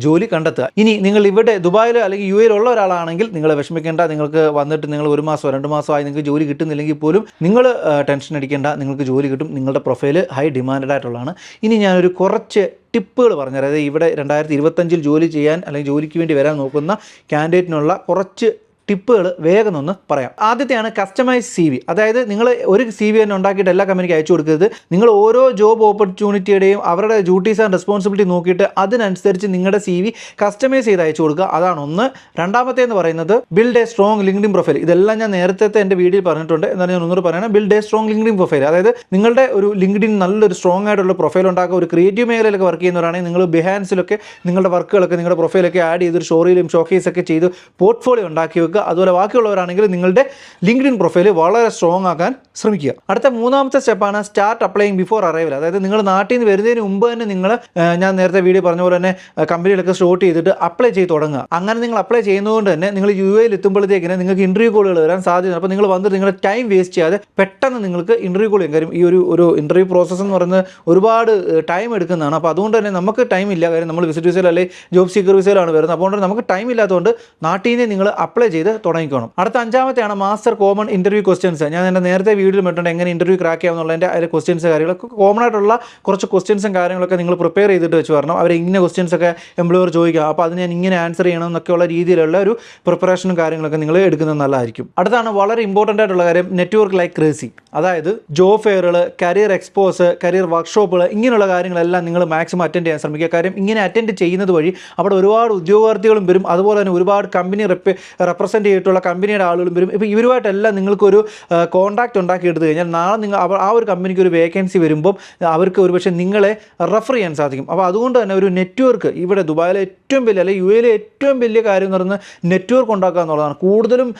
ജോലി കണ്ടെത്തുക. ഇനി നിങ്ങൾ ഇവിടെ ദുബായിൽ അല്ലെങ്കിൽ യു എയിൽ ഉള്ള ഒരാളാണെങ്കിൽ നിങ്ങൾ വിഷമിക്കേണ്ട. നിങ്ങൾക്ക് വന്നിട്ട് നിങ്ങൾ 1 മാസമോ 2 മാസമായി നിങ്ങൾക്ക് ജോലി കിട്ടുന്നില്ലെങ്കിൽ പോലും നിങ്ങൾ ടെൻഷൻ അടിക്കേണ്ട, നിങ്ങൾക്ക് ജോലി കിട്ടും. നിങ്ങളുടെ പ്രൊഫൈല് ഹൈ ഡിമാൻഡഡ് ആയിട്ടുള്ളതാണ്. ഇനി ഞാനൊരു കുറച്ച് ടിപ്പുകൾ പറഞ്ഞു. അതായത് ഇവിടെ 2025 ജോലി ചെയ്യാൻ അല്ലെങ്കിൽ ജോലിക്ക് വേണ്ടി വരാൻ നോക്കുന്ന കാൻഡിഡേറ്റിനുള്ള കുറച്ച് ടിപ്പുകൾ വേഗം ഒന്ന് പറയാം. ആദ്യത്തെയാണ് കസ്റ്റമൈസ് CV. അതായത് നിങ്ങൾ ഒരു CV തന്നെ ഉണ്ടാക്കിയിട്ട് എല്ലാ കമ്പനിക്ക് അയച്ചു കൊടുക്കരുത്. നിങ്ങൾ ഓരോ ജോബ് ഓപ്പർച്യൂണിറ്റിയുടെയും അവരുടെ ഡ്യൂട്ടീസ് ആൻഡ് റെസ്പോൺസിബിലിറ്റി നോക്കിയിട്ട് അതിനനുസരിച്ച് നിങ്ങളുടെ CV കസ്റ്റമൈസ് ചെയ്ത് അയച്ചു കൊടുക്കുക. അതാണ് ഒന്ന്. രണ്ടാമത്തേന്ന് പറയുന്നത് build A strong LinkedIn profile. ഇതെല്ലാം ഞാൻ നേരത്തെ എൻ്റെ വീഡിയോയിൽ പറഞ്ഞിട്ടുണ്ട്. എന്നാലും ഞാൻ ഒന്നുകൂടി പറയണം. Build A strong LinkedIn profile. അതായത് നിങ്ങളുടെ ഒരു ലിങ്ക്ഡിൻ നല്ലൊരു സ്ട്രോങ് ആയിട്ടുള്ള പ്രൊഫൈൽ ഉണ്ടാക്കുക. ഒരു ക്രിയേറ്റീവ് മേഖലയിലൊക്കെ വർക്ക് ചെയ്യുന്നവരാണെങ്കിൽ നിങ്ങൾ ബിഹാൻസിലൊക്കെ നിങ്ങളുടെ വർക്കുകളൊക്കെ നിങ്ങളുടെ പ്രൊഫൈലൊക്കെ ആഡ് ചെയ്തൊരു ഷോറീലും ഷോക്കേസ് ഒക്കെ ചെയ്ത് പോർട്ട്ഫോളിയോ ഉണ്ടാക്കി വെക്കുക. അതുപോലെ ബാക്കിയുള്ളവരാണെങ്കിൽ നിങ്ങളുടെ ലിങ്ക്ഡിൻ പ്രൊഫൈൽ വളരെ സ്ട്രോങ് ആക്കാൻ ശ്രമിക്കുക. അടുത്ത മൂന്നാമത്തെ സ്റ്റെപ്പാണ് സ്റ്റാർട്ട് അപ്ലൈയിങ് ബിഫോർ അറൈവൽ. അതായത് നിങ്ങൾ നാട്ടിൽ നിന്ന് വരുന്നതിന് മുമ്പ് തന്നെ നിങ്ങൾ ഞാൻ നേരത്തെ വീഡിയോ പറഞ്ഞ പോലെ തന്നെ കമ്പനിയിലൊക്കെ സ്റ്റോർട്ട് ചെയ്തിട്ട് അപ്ലൈ ചെയ്ത് തുടങ്ങുക. അങ്ങനെ നിങ്ങൾ അപ്ലൈ ചെയ്യുന്നതുകൊണ്ട് തന്നെ നിങ്ങൾ യു എയിൽ എത്തുമ്പോഴത്തേക്കിന് നിങ്ങൾക്ക് ഇൻ്റർവ്യൂ കോളുകൾ വരാൻ സാധ്യത. അപ്പോൾ നിങ്ങൾ വന്നിട്ട് നിങ്ങളുടെ ടൈം വേസ്റ്റ് ചെയ്യാതെ പെട്ടെന്ന് നിങ്ങൾക്ക് ഇൻ്റർവ്യൂ കോൾ ചെയ്യും. കാര്യം ഈ ഒരു ഇൻ്റർവ്യൂ പ്രോസസ്സ് എന്ന് പറയുന്നത് ഒരുപാട് ടൈം എടുക്കുന്നതാണ്. അപ്പോൾ അതുകൊണ്ട് തന്നെ നമുക്ക് ടൈം ഇല്ല. കാര്യം നമ്മൾ വിസിറ്റ് വിസയിൽ അല്ലെങ്കിൽ ജോബ് സീക്കർ വിസയിലാണ് വരുന്നത്. അപ്പോൾ നമുക്ക് ടൈം ഇല്ലാത്തതുകൊണ്ട് നാട്ടിൽ നിന്ന് നിങ്ങൾ അപ്ലൈ ചെയ്ത് തുടങ്ങിക്കോണം. അടുത്ത അഞ്ചാമത്തെയാണ് മാസ്റ്റർ കോമൺ ഇൻ്റർവ്യൂ ക്വസ്റ്റ്യൻസ്. ഞാൻ എൻ്റെ നേരത്തെ വീഡിയോയിൽ ഇട്ടുണ്ട് എങ്ങനെ ഇൻ്റർവ്യൂ ക്രാക്ക് ചെയ്യാമെന്നുള്ളതിൻ്റെ അതിലെ ക്വസ്റ്റ്യൻസ് കാര്യങ്ങളൊക്കെ കോമൺ ആയിട്ടുള്ള കുറച്ച് ക്വസ്റ്റ്യൻസും കാര്യങ്ങളൊക്കെ നിങ്ങൾ പ്രിപ്പയർ ചെയ്തിട്ട് വെച്ച് വരണം. അവർ ഇങ്ങനെ ക്വസ്റ്റ്യൻസ് ഒക്കെ എംപ്ലോയർ ചോദിക്കുക, അപ്പോൾ അത് ഞാൻ ഇങ്ങനെ ആൻസർ ചെയ്യണം എന്നൊക്കെയുള്ള രീതിയിലുള്ള ഒരു പ്രിപ്പറേഷനും കാര്യങ്ങളൊക്കെ നിങ്ങൾ എടുക്കുന്നത് നല്ലതായിരിക്കും. അടുത്താണ് വളരെ ഇമ്പോർട്ടൻ്റ് ആയിട്ടുള്ള കാര്യം നെറ്റ്വർക്ക് ലൈക്ക് ക്രേസി. അതായത് ജോബ് ഫെയറുകൾ, കരിയർ എക്സ്പോസ്, കരിയർ വർക്ക്ഷോപ്പുകൾ, ഇങ്ങനെയുള്ള കാര്യങ്ങളെല്ലാം നിങ്ങൾ മാക്സിമം അറ്റൻഡ് ചെയ്യാൻ ശ്രമിക്കുക. കാര്യം ഇങ്ങനെ അറ്റൻഡ് ചെയ്യുന്നത് വഴി അവിടെ ഒരുപാട് ഉദ്യോഗാർത്ഥികളും വരും. അതുപോലെ തന്നെ ഒരുപാട് കമ്പനി റെപ്രസെൻറ്റ് ചെയ്തിട്ടുള്ള കമ്പനിയുടെ ആളുകളും വരും. ഇപ്പോൾ ഇവരുമായിട്ടെല്ലാം നിങ്ങൾക്കൊരു കോൺടാക്റ്റ് ഉണ്ടാക്കി എടുത്തു കഴിഞ്ഞാൽ നാളെ നിങ്ങൾ ആ ഒരു കമ്പനിക്ക് ഒരു വേക്കൻസി വരുമ്പം അവർക്ക് ഒരുപക്ഷെ നിങ്ങളെ റെഫർ ചെയ്യാൻ സാധിക്കും. അപ്പോൾ അതുകൊണ്ട് തന്നെ ഒരു നെറ്റ്വർക്ക് ഇവിടെ ദുബായിലെ ഏറ്റവും വലിയ അല്ലെങ്കിൽ യു എയിലെ ഏറ്റവും വലിയ കാര്യം എന്ന് പറയുന്നത് നെറ്റ്വർക്ക് ഉണ്ടാക്കുക എന്നുള്ളതാണ്. കൂടുതലും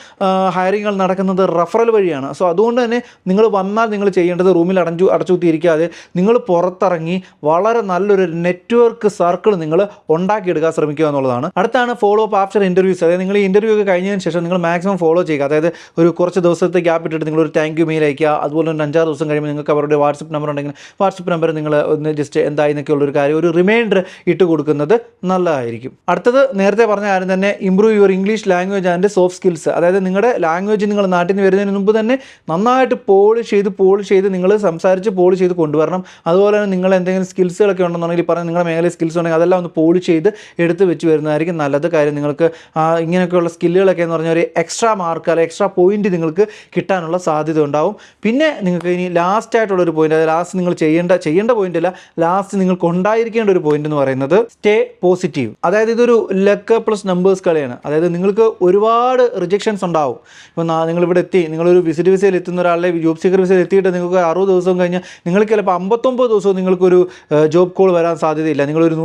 ഹയറിങ്ങൾ നടക്കുന്നത് റെഫറൽ വഴിയാണ്. സോ അതുകൊണ്ട് തന്നെ നിങ്ങൾ വന്നാൽ നിങ്ങൾ ചെയ്യേണ്ടത് റൂമിൽ അടച്ചുകൂത്തിയിരിക്കാതെ നിങ്ങൾ പുറത്തിറങ്ങി വളരെ നല്ലൊരു നെറ്റ്വർക്ക് സർക്കിൾ നിങ്ങൾ ഉണ്ടാക്കിയെടുക്കാൻ ശ്രമിക്കുക എന്നുള്ളതാണ്. അടുത്താണ് ഫോളോ അപ്പ് ആഫ്റ്റർ ഇൻ്റർവ്യൂസ്. അതായത് നിങ്ങൾ ഇൻ്റർവ്യൂ ഒക്കെ കഴിഞ്ഞതിന് ശേഷം നിങ്ങൾ മാക്സിമം ഫോളോ ചെയ്യുക. അതായത് ഒരു കുറച്ച് ദിവസത്തെ ഗ്യാപ്പ് ഇട്ടിട്ട് നിങ്ങളൊരു താങ്ക് യു മെയിൽ അയക്കുക. അതുപോലെ തന്നെ 5-6 ദിവസം കഴിയുമ്പോൾ നിങ്ങൾക്ക് അവരുടെ വാട്സപ്പ് നമ്പർ ഉണ്ടെങ്കിൽ വാട്സപ്പ് നമ്പർ നിങ്ങൾ ഒന്ന് ജസ്റ്റ് എന്തായി എന്നൊക്കെയുള്ളൊരു കാര്യം ഒരു റിമൈൻഡർ ഇട്ട് കൊടുക്കുന്നത് നല്ലതായിരിക്കും. അടുത്തത് നേരത്തെ പറഞ്ഞ കാര്യം തന്നെ improve your English language and soft skills. അതായത് നിങ്ങളുടെ ലാംഗ്വേജ് നിങ്ങൾ നാട്ടിൽ നിന്ന് വരുന്നതിന് മുമ്പ് തന്നെ നന്നായിട്ട് പോളിഷ് ചെയ്ത് നിങ്ങൾ സംസാരിച്ച് പോളിഷ് ചെയ്ത് കൊണ്ടുവരണം. അതുപോലെ തന്നെ നിങ്ങൾ എന്തെങ്കിലും സ്കിൽസുകളൊക്കെ ഉണ്ടെന്നുണ്ടെങ്കിൽ പറഞ്ഞാൽ നിങ്ങളുടെ മേഖലയിൽ സ്കിൽസ് ഉണ്ടെങ്കിൽ അതെല്ലാം ഒന്ന് പോളിഷ് ചെയ്ത് എടുത്ത് വെച്ച് വരുന്നതായിരിക്കും നല്ലത്. കാര്യം നിങ്ങൾക്ക് ഇങ്ങനെയൊക്കെയുള്ള സ്കില്ലുകളൊക്കെ എന്ന് പറഞ്ഞാൽ ഒരു എക്സ്ട്രാ മാർക്ക് അല്ലെങ്കിൽ എക്സ്ട്രാ പോയിന്റ് നിങ്ങൾക്ക് കിട്ടാനുള്ള സാധ്യത ഉണ്ടാവും. പിന്നെ നിങ്ങൾക്ക് ഇനി ലാസ്റ്റ് ആയിട്ടുള്ളൊരു പോയിന്റ്, അതായത് ലാസ്റ്റ് നിങ്ങൾ ചെയ്യേണ്ട പോയിന്റ് അല്ല, ലാസ്റ്റ് നിങ്ങൾക്ക് ഉണ്ടായിരിക്കേണ്ട ഒരു പോയിന്റ് എന്ന് പറയുന്നത് സ്റ്റേ പോസിറ്റീവ്. അതായത് ഇതൊരു ലക്ക് പ്ലസ് നമ്പേഴ്സ് കളിയാണ്. അതായത് നിങ്ങൾക്ക് ഒരുപാട് റിജക്ഷൻസ് ഉണ്ടാവും. ഇപ്പോൾ നിങ്ങളിവിടെ എത്തി, നിങ്ങളൊരു വിസിറ്റ് വിസയിൽ എത്തുന്ന ഒരാളെ ജോബ് സീക്കർ വിസയിൽ എത്തിയിട്ട് നിങ്ങൾക്ക് 60 ദിവസം കഴിഞ്ഞാൽ നിങ്ങൾക്ക് ചിലപ്പോൾ 59 ദിവസവും നിങ്ങൾക്കൊരു ജോബ് കോൾ വരാൻ സാധ്യതയില്ല. നിങ്ങളൊരു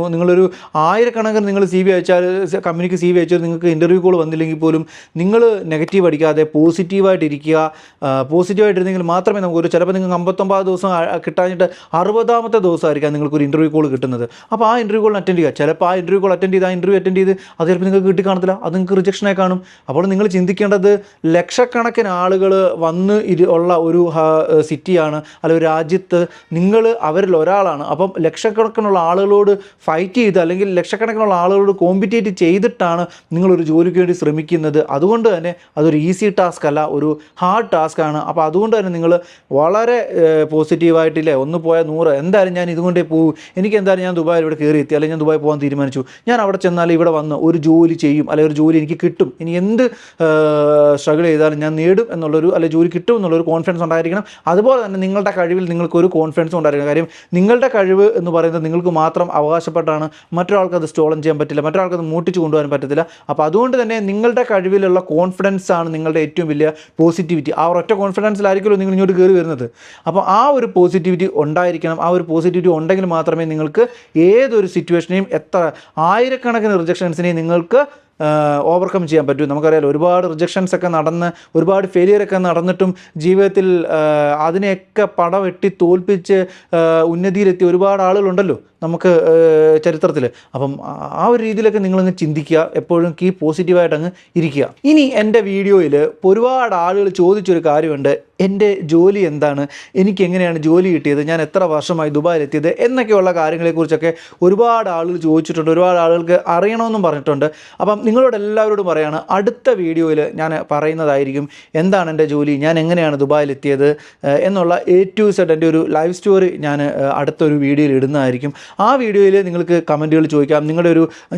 1000 നിങ്ങൾ CV അയച്ചാൽ കമ്പനിക്ക് CV അയച്ചാൽ നിങ്ങൾക്ക് ഇൻ്റർവ്യൂ കോൾ വന്നില്ലെങ്കിൽ പോലും നിങ്ങൾ നെഗറ്റീവ് അടിക്കാതെ പോസിറ്റീവായിട്ടിരിക്കുക. പോസിറ്റീവായിട്ടിരുന്നെങ്കിൽ മാത്രമേ നമുക്കൊരു ചിലപ്പോൾ നിങ്ങൾക്ക് 59 ദിവസം കിട്ടാഞ്ഞിട്ട് 60ാമത്തെ ദിവസമായിരിക്കാം നിങ്ങൾക്കൊരു ഇൻ്റർവ്യൂ കോൾ കിട്ടുന്നത്. അപ്പോൾ ആ ഇൻ്റർവ്യൂ കോൾ അറ്റൻഡ് ചെയ്യുക. ചിലപ്പോൾ ആ ഇൻ്റർവ്യൂ കോൾ അറ്റൻഡ് ചെയ്ത് അത് ചിലപ്പോൾ നിങ്ങൾക്ക് കിട്ടി കാണത്തില്ല, അത് നിങ്ങൾക്ക് റിജക്ഷനായി കാണും. അപ്പോൾ നിങ്ങൾ ചിന്തിക്കേണ്ടത് ലക്ഷക്കണക്കിന് ആളുകൾ വന്ന് ഉള്ള ഒരു സിറ്റിയാണ്, അല്ലെങ്കിൽ ഒരു രാജ്യത്ത് നിങ്ങൾ അവരിൽ ഒരാളാണ്. അപ്പം ലക്ഷക്കണക്കിനുള്ള ആളുകളോട് ഫൈറ്റ് ചെയ്ത് അല്ലെങ്കിൽ ലക്ഷക്കണക്കിനുള്ള ആളുകളോട് കോമ്പറ്റേറ്റ് ചെയ്തിട്ടാണ് നിങ്ങളൊരു ജോലിക്ക് വേണ്ടി ശ്രമിക്കുന്നത്. അതുകൊണ്ട് തന്നെ അതൊരു ഈസി ടാസ്ക് അല്ല, ഒരു ഹാർഡ് ടാസ്ക് ആണ്. അപ്പോൾ അതുകൊണ്ട് തന്നെ നിങ്ങൾ വളരെ പോസിറ്റീവായിട്ടില്ലേ, ഒന്ന് പോയാൽ 100 എന്തായാലും ഞാൻ ഇതുകൊണ്ടേ പോകും, എനിക്ക് എന്തായാലും ഞാൻ ദുബായിൽ ഇവിടെ കയറി എത്തി, അല്ലെങ്കിൽ ഞാൻ ദുബായ് പോകാൻ തീരുമാനിച്ചു, ഞാൻ അവിടെ ചെന്നാൽ ഇവിടെ വന്ന് ഒരു ജോലി ചെയ്യും, അല്ലെങ്കിൽ ഒരു ജോലി എനിക്ക് കിട്ടും, ഇനി എന്ത് സ്ട്രഗിൾ ചെയ്താലും ഞാൻ നേടും എന്നുള്ളൊരു അല്ലെങ്കിൽ ജോലി കിട്ടും എന്നുള്ളൊരു കോൺഫിഡൻസ് ഉണ്ടായിരിക്കണം. അതുപോലെ തന്നെ നിങ്ങളുടെ കഴിവിൽ നിങ്ങൾക്കൊരു കോൺഫിഡൻസ് ഉണ്ടായിരിക്കണം. കാര്യം നിങ്ങളുടെ കഴിവ് എന്ന് പറയുന്നത് നിങ്ങൾക്ക് മാത്രം അവകാശപ്പെട്ടാണ്, മറ്റൊരാൾക്ക് അത് സ്റ്റോളൻ ചെയ്യാൻ പറ്റില്ല, മറ്റൊരാൾക്ക് അത് മൂട്ടിച്ച് കൊണ്ടുപോകാൻ പറ്റത്തില്ല. അപ്പോൾ അതുകൊണ്ട് തന്നെ നിങ്ങളുടെ കഴിവിൽ ലൈവിലുള്ള കോൺഫിഡൻസ് ആണ് നിങ്ങളുടെ ഏറ്റവും വലിയ പോസിറ്റിവിറ്റി. ആ ഒരൊറ്റ കോൺഫിഡൻസിലായിരിക്കുമല്ലോ നിങ്ങൾ ഇങ്ങോട്ട് കയറി വരുന്നത്. അപ്പോൾ ആ ഒരു പോസിറ്റിവിറ്റി ഉണ്ടായിരിക്കണം. ആ ഒരു പോസിറ്റിവിറ്റി ഉണ്ടെങ്കിൽ മാത്രമേ നിങ്ങൾക്ക് ഏതൊരു സിറ്റുവേഷനെയും എത്ര ആയിരക്കണക്കിന് റിജക്ഷൻസിനെയും നിങ്ങൾക്ക് ഓവർകം ചെയ്യാൻ പറ്റും. നമുക്കറിയാലോ, ഒരുപാട് റിജക്ഷൻസ് ഒക്കെ നടന്ന് ഒരുപാട് ഫെയിലിയറൊക്കെ നടന്നിട്ടും ജീവിതത്തിൽ അതിനെയൊക്കെ പടവെട്ടി തോൽപ്പിച്ച് ഉന്നതിയിലെത്തിയ ഒരുപാട് ആളുകളുണ്ടല്ലോ നമുക്ക് ചരിത്രത്തിൽ. അപ്പം ആ ഒരു രീതിയിലൊക്കെ നിങ്ങളങ്ങ് ചിന്തിക്കുക, എപ്പോഴും കീപ് പോസിറ്റീവായിട്ട് അങ്ങ് ഇരിക്കുക. ഇനി എൻ്റെ വീഡിയോയിൽ ഒരുപാട് ആളുകൾ ചോദിച്ചൊരു കാര്യമുണ്ട്, എൻ്റെ ജോലി എന്താണ്, എനിക്ക് എങ്ങനെയാണ് ജോലി കിട്ടിയത്, ഞാൻ എത്ര വർഷമായി ദുബായിലെത്തിയത് എന്നൊക്കെയുള്ള കാര്യങ്ങളെക്കുറിച്ചൊക്കെ ഒരുപാട് ആളുകൾ ചോദിച്ചിട്ടുണ്ട്, ഒരുപാട് ആളുകൾക്ക് അറിയണമെന്നും പറഞ്ഞിട്ടുണ്ട്. അപ്പം നിങ്ങളോട് എല്ലാവരോടും പറയുകയാണ്, അടുത്ത വീഡിയോയിൽ ഞാൻ പറയുന്നതായിരിക്കും എന്താണ് എൻ്റെ ജോലി, ഞാൻ എങ്ങനെയാണ് ദുബായിലെത്തിയത് എന്നുള്ള A to Z എൻ്റെ ഒരു ലൈഫ് സ്റ്റോറി ഞാൻ അടുത്തൊരു വീഡിയോയിൽ ഇടുന്നതായിരിക്കും. ആ വീഡിയോയിൽ നിങ്ങൾക്ക് കമൻറ്റുകൾ ചോദിക്കാം. നിങ്ങളുടെ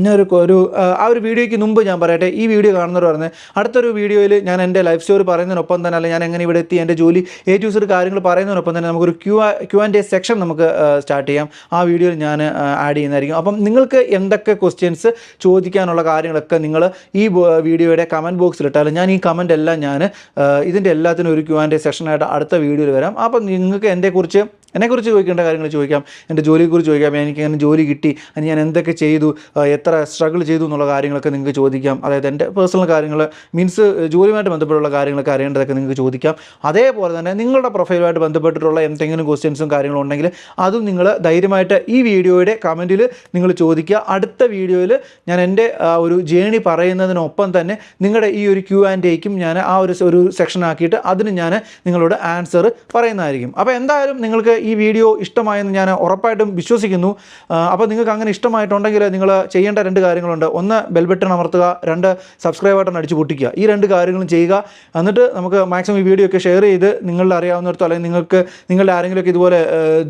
ഞാനൊരു ആ ഒരു വീഡിയോയ്ക്ക് മുമ്പ് ഞാൻ പറയട്ടെ, ഈ വീഡിയോ കാണുന്നവർ പറഞ്ഞത് അടുത്തൊരു വീഡിയോയിൽ ഞാൻ എൻ്റെ ലൈഫ് സ്റ്റോറി പറയുന്നതിനൊപ്പം തന്നെ, അല്ലെങ്കിൽ ഞാൻ എങ്ങനെ ഇവിടെ എത്തി, എൻ്റെ ജോലി A to Z കാര്യങ്ങൾ പറയുന്നതിനൊപ്പം തന്നെ നമുക്കൊരു Q&A സെക്ഷൻ നമുക്ക് സ്റ്റാർട്ട് ചെയ്യാം. ആ വീഡിയോയിൽ ഞാൻ ആഡ് ചെയ്യുന്നതായിരിക്കും. അപ്പം നിങ്ങൾക്ക് എന്തൊക്കെ ക്വസ്റ്റ്യൻസ് ചോദിക്കാനുള്ള കാര്യങ്ങളൊക്കെ നിങ്ങൾ ഈ വീഡിയോയുടെ കമൻറ്റ് ബോക്സിലിട്ടാലും ഞാൻ ഈ കമൻ്റ് എല്ലാം ഞാൻ ഇതിൻ്റെ എല്ലാത്തിനും ഒരു Q&A സെക്ഷനായിട്ട് അടുത്ത വീഡിയോയിൽ വരാം. അപ്പം നിങ്ങൾക്ക് എന്നെക്കുറിച്ച് ചോദിക്കേണ്ട കാര്യങ്ങൾ ചോദിക്കാം, എൻ്റെ ജോലിയെക്കുറിച്ച് ചോദിക്കാം, എനിക്ക് എങ്ങനെ ജോലി കിട്ടി, ഞാൻ എന്തൊക്കെ ചെയ്തു, എത്ര സ്ട്രഗിൾ ചെയ്തു എന്നുള്ള കാര്യങ്ങളൊക്കെ നിങ്ങൾക്ക് ചോദിക്കാം. അതായത് എൻ്റെ പേഴ്സണൽ കാര്യങ്ങൾ മീൻസ് ജോലിയുമായിട്ട് ബന്ധപ്പെട്ടുള്ള കാര്യങ്ങളൊക്കെ അറിയേണ്ടതൊക്കെ നിങ്ങൾക്ക് ചോദിക്കാം. അതേപോലെ തന്നെ നിങ്ങളുടെ പ്രൊഫൈലുമായിട്ട് ബന്ധപ്പെട്ടിട്ടുള്ള എന്തെങ്കിലും ക്വസ്റ്റ്യൻസും കാര്യങ്ങളും ഉണ്ടെങ്കിൽ അതും നിങ്ങൾ ധൈര്യമായിട്ട് ഈ വീഡിയോയുടെ കമൻറ്റിൽ നിങ്ങൾ ചോദിക്കുക. അടുത്ത വീഡിയോയിൽ ഞാൻ എൻ്റെ ഒരു ജേണി പറയുന്നതിനൊപ്പം തന്നെ നിങ്ങളുടെ ഈ ഒരു Q&Aയ്ക്കും ഞാൻ ആ ഒരു സെക്ഷൻ ആക്കിയിട്ട് അതിന് ഞാൻ നിങ്ങളോട് ആൻസർ പറയുന്നതായിരിക്കും. അപ്പോൾ എന്തായാലും നിങ്ങൾക്ക് ഈ വീഡിയോ ഇഷ്ടമായെന്ന് ഞാൻ ഉറപ്പായിട്ടും വിശ്വസിക്കുന്നു. അപ്പോൾ നിങ്ങൾക്ക് അങ്ങനെ ഇഷ്ടമായിട്ടുണ്ടെങ്കിൽ നിങ്ങൾ ചെയ്യേണ്ട 2 കാര്യങ്ങളുണ്ട്. 1 ബെൽ ബട്ടൺ അമർത്തുക, 2 സബ്സ്ക്രൈബ് ബട്ടൺ അടിച്ച് പൊട്ടിക്കുക. ഈ 2 കാര്യങ്ങളും ചെയ്യുക. എന്നിട്ട് നമുക്ക് മാക്സിമം ഈ വീഡിയോ ഒക്കെ ഷെയർ ചെയ്ത് നിങ്ങളുടെ അറിയാവുന്നിടത്തോ അല്ലെങ്കിൽ നിങ്ങളുടെ ആരെങ്കിലുമൊക്കെ ഇതുപോലെ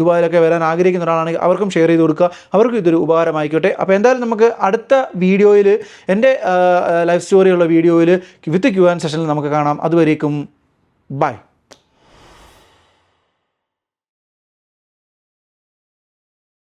ദുബായിലൊക്കെ വരാൻ ആഗ്രഹിക്കുന്ന ഒരാളാണെങ്കിൽ അവർക്കും ഷെയർ ചെയ്ത് കൊടുക്കുക. അവർക്കും ഇതൊരു ഉപകാരമായിക്കോട്ടെ. അപ്പോൾ എന്തായാലും നമുക്ക് അടുത്ത വീഡിയോയിൽ എൻ്റെ ലൈഫ് സ്റ്റോറിയുള്ള വീഡിയോയിൽ വിത്ത് Q&A സെഷനിൽ നമുക്ക് കാണാം. അതുവരേക്കും ബൈ.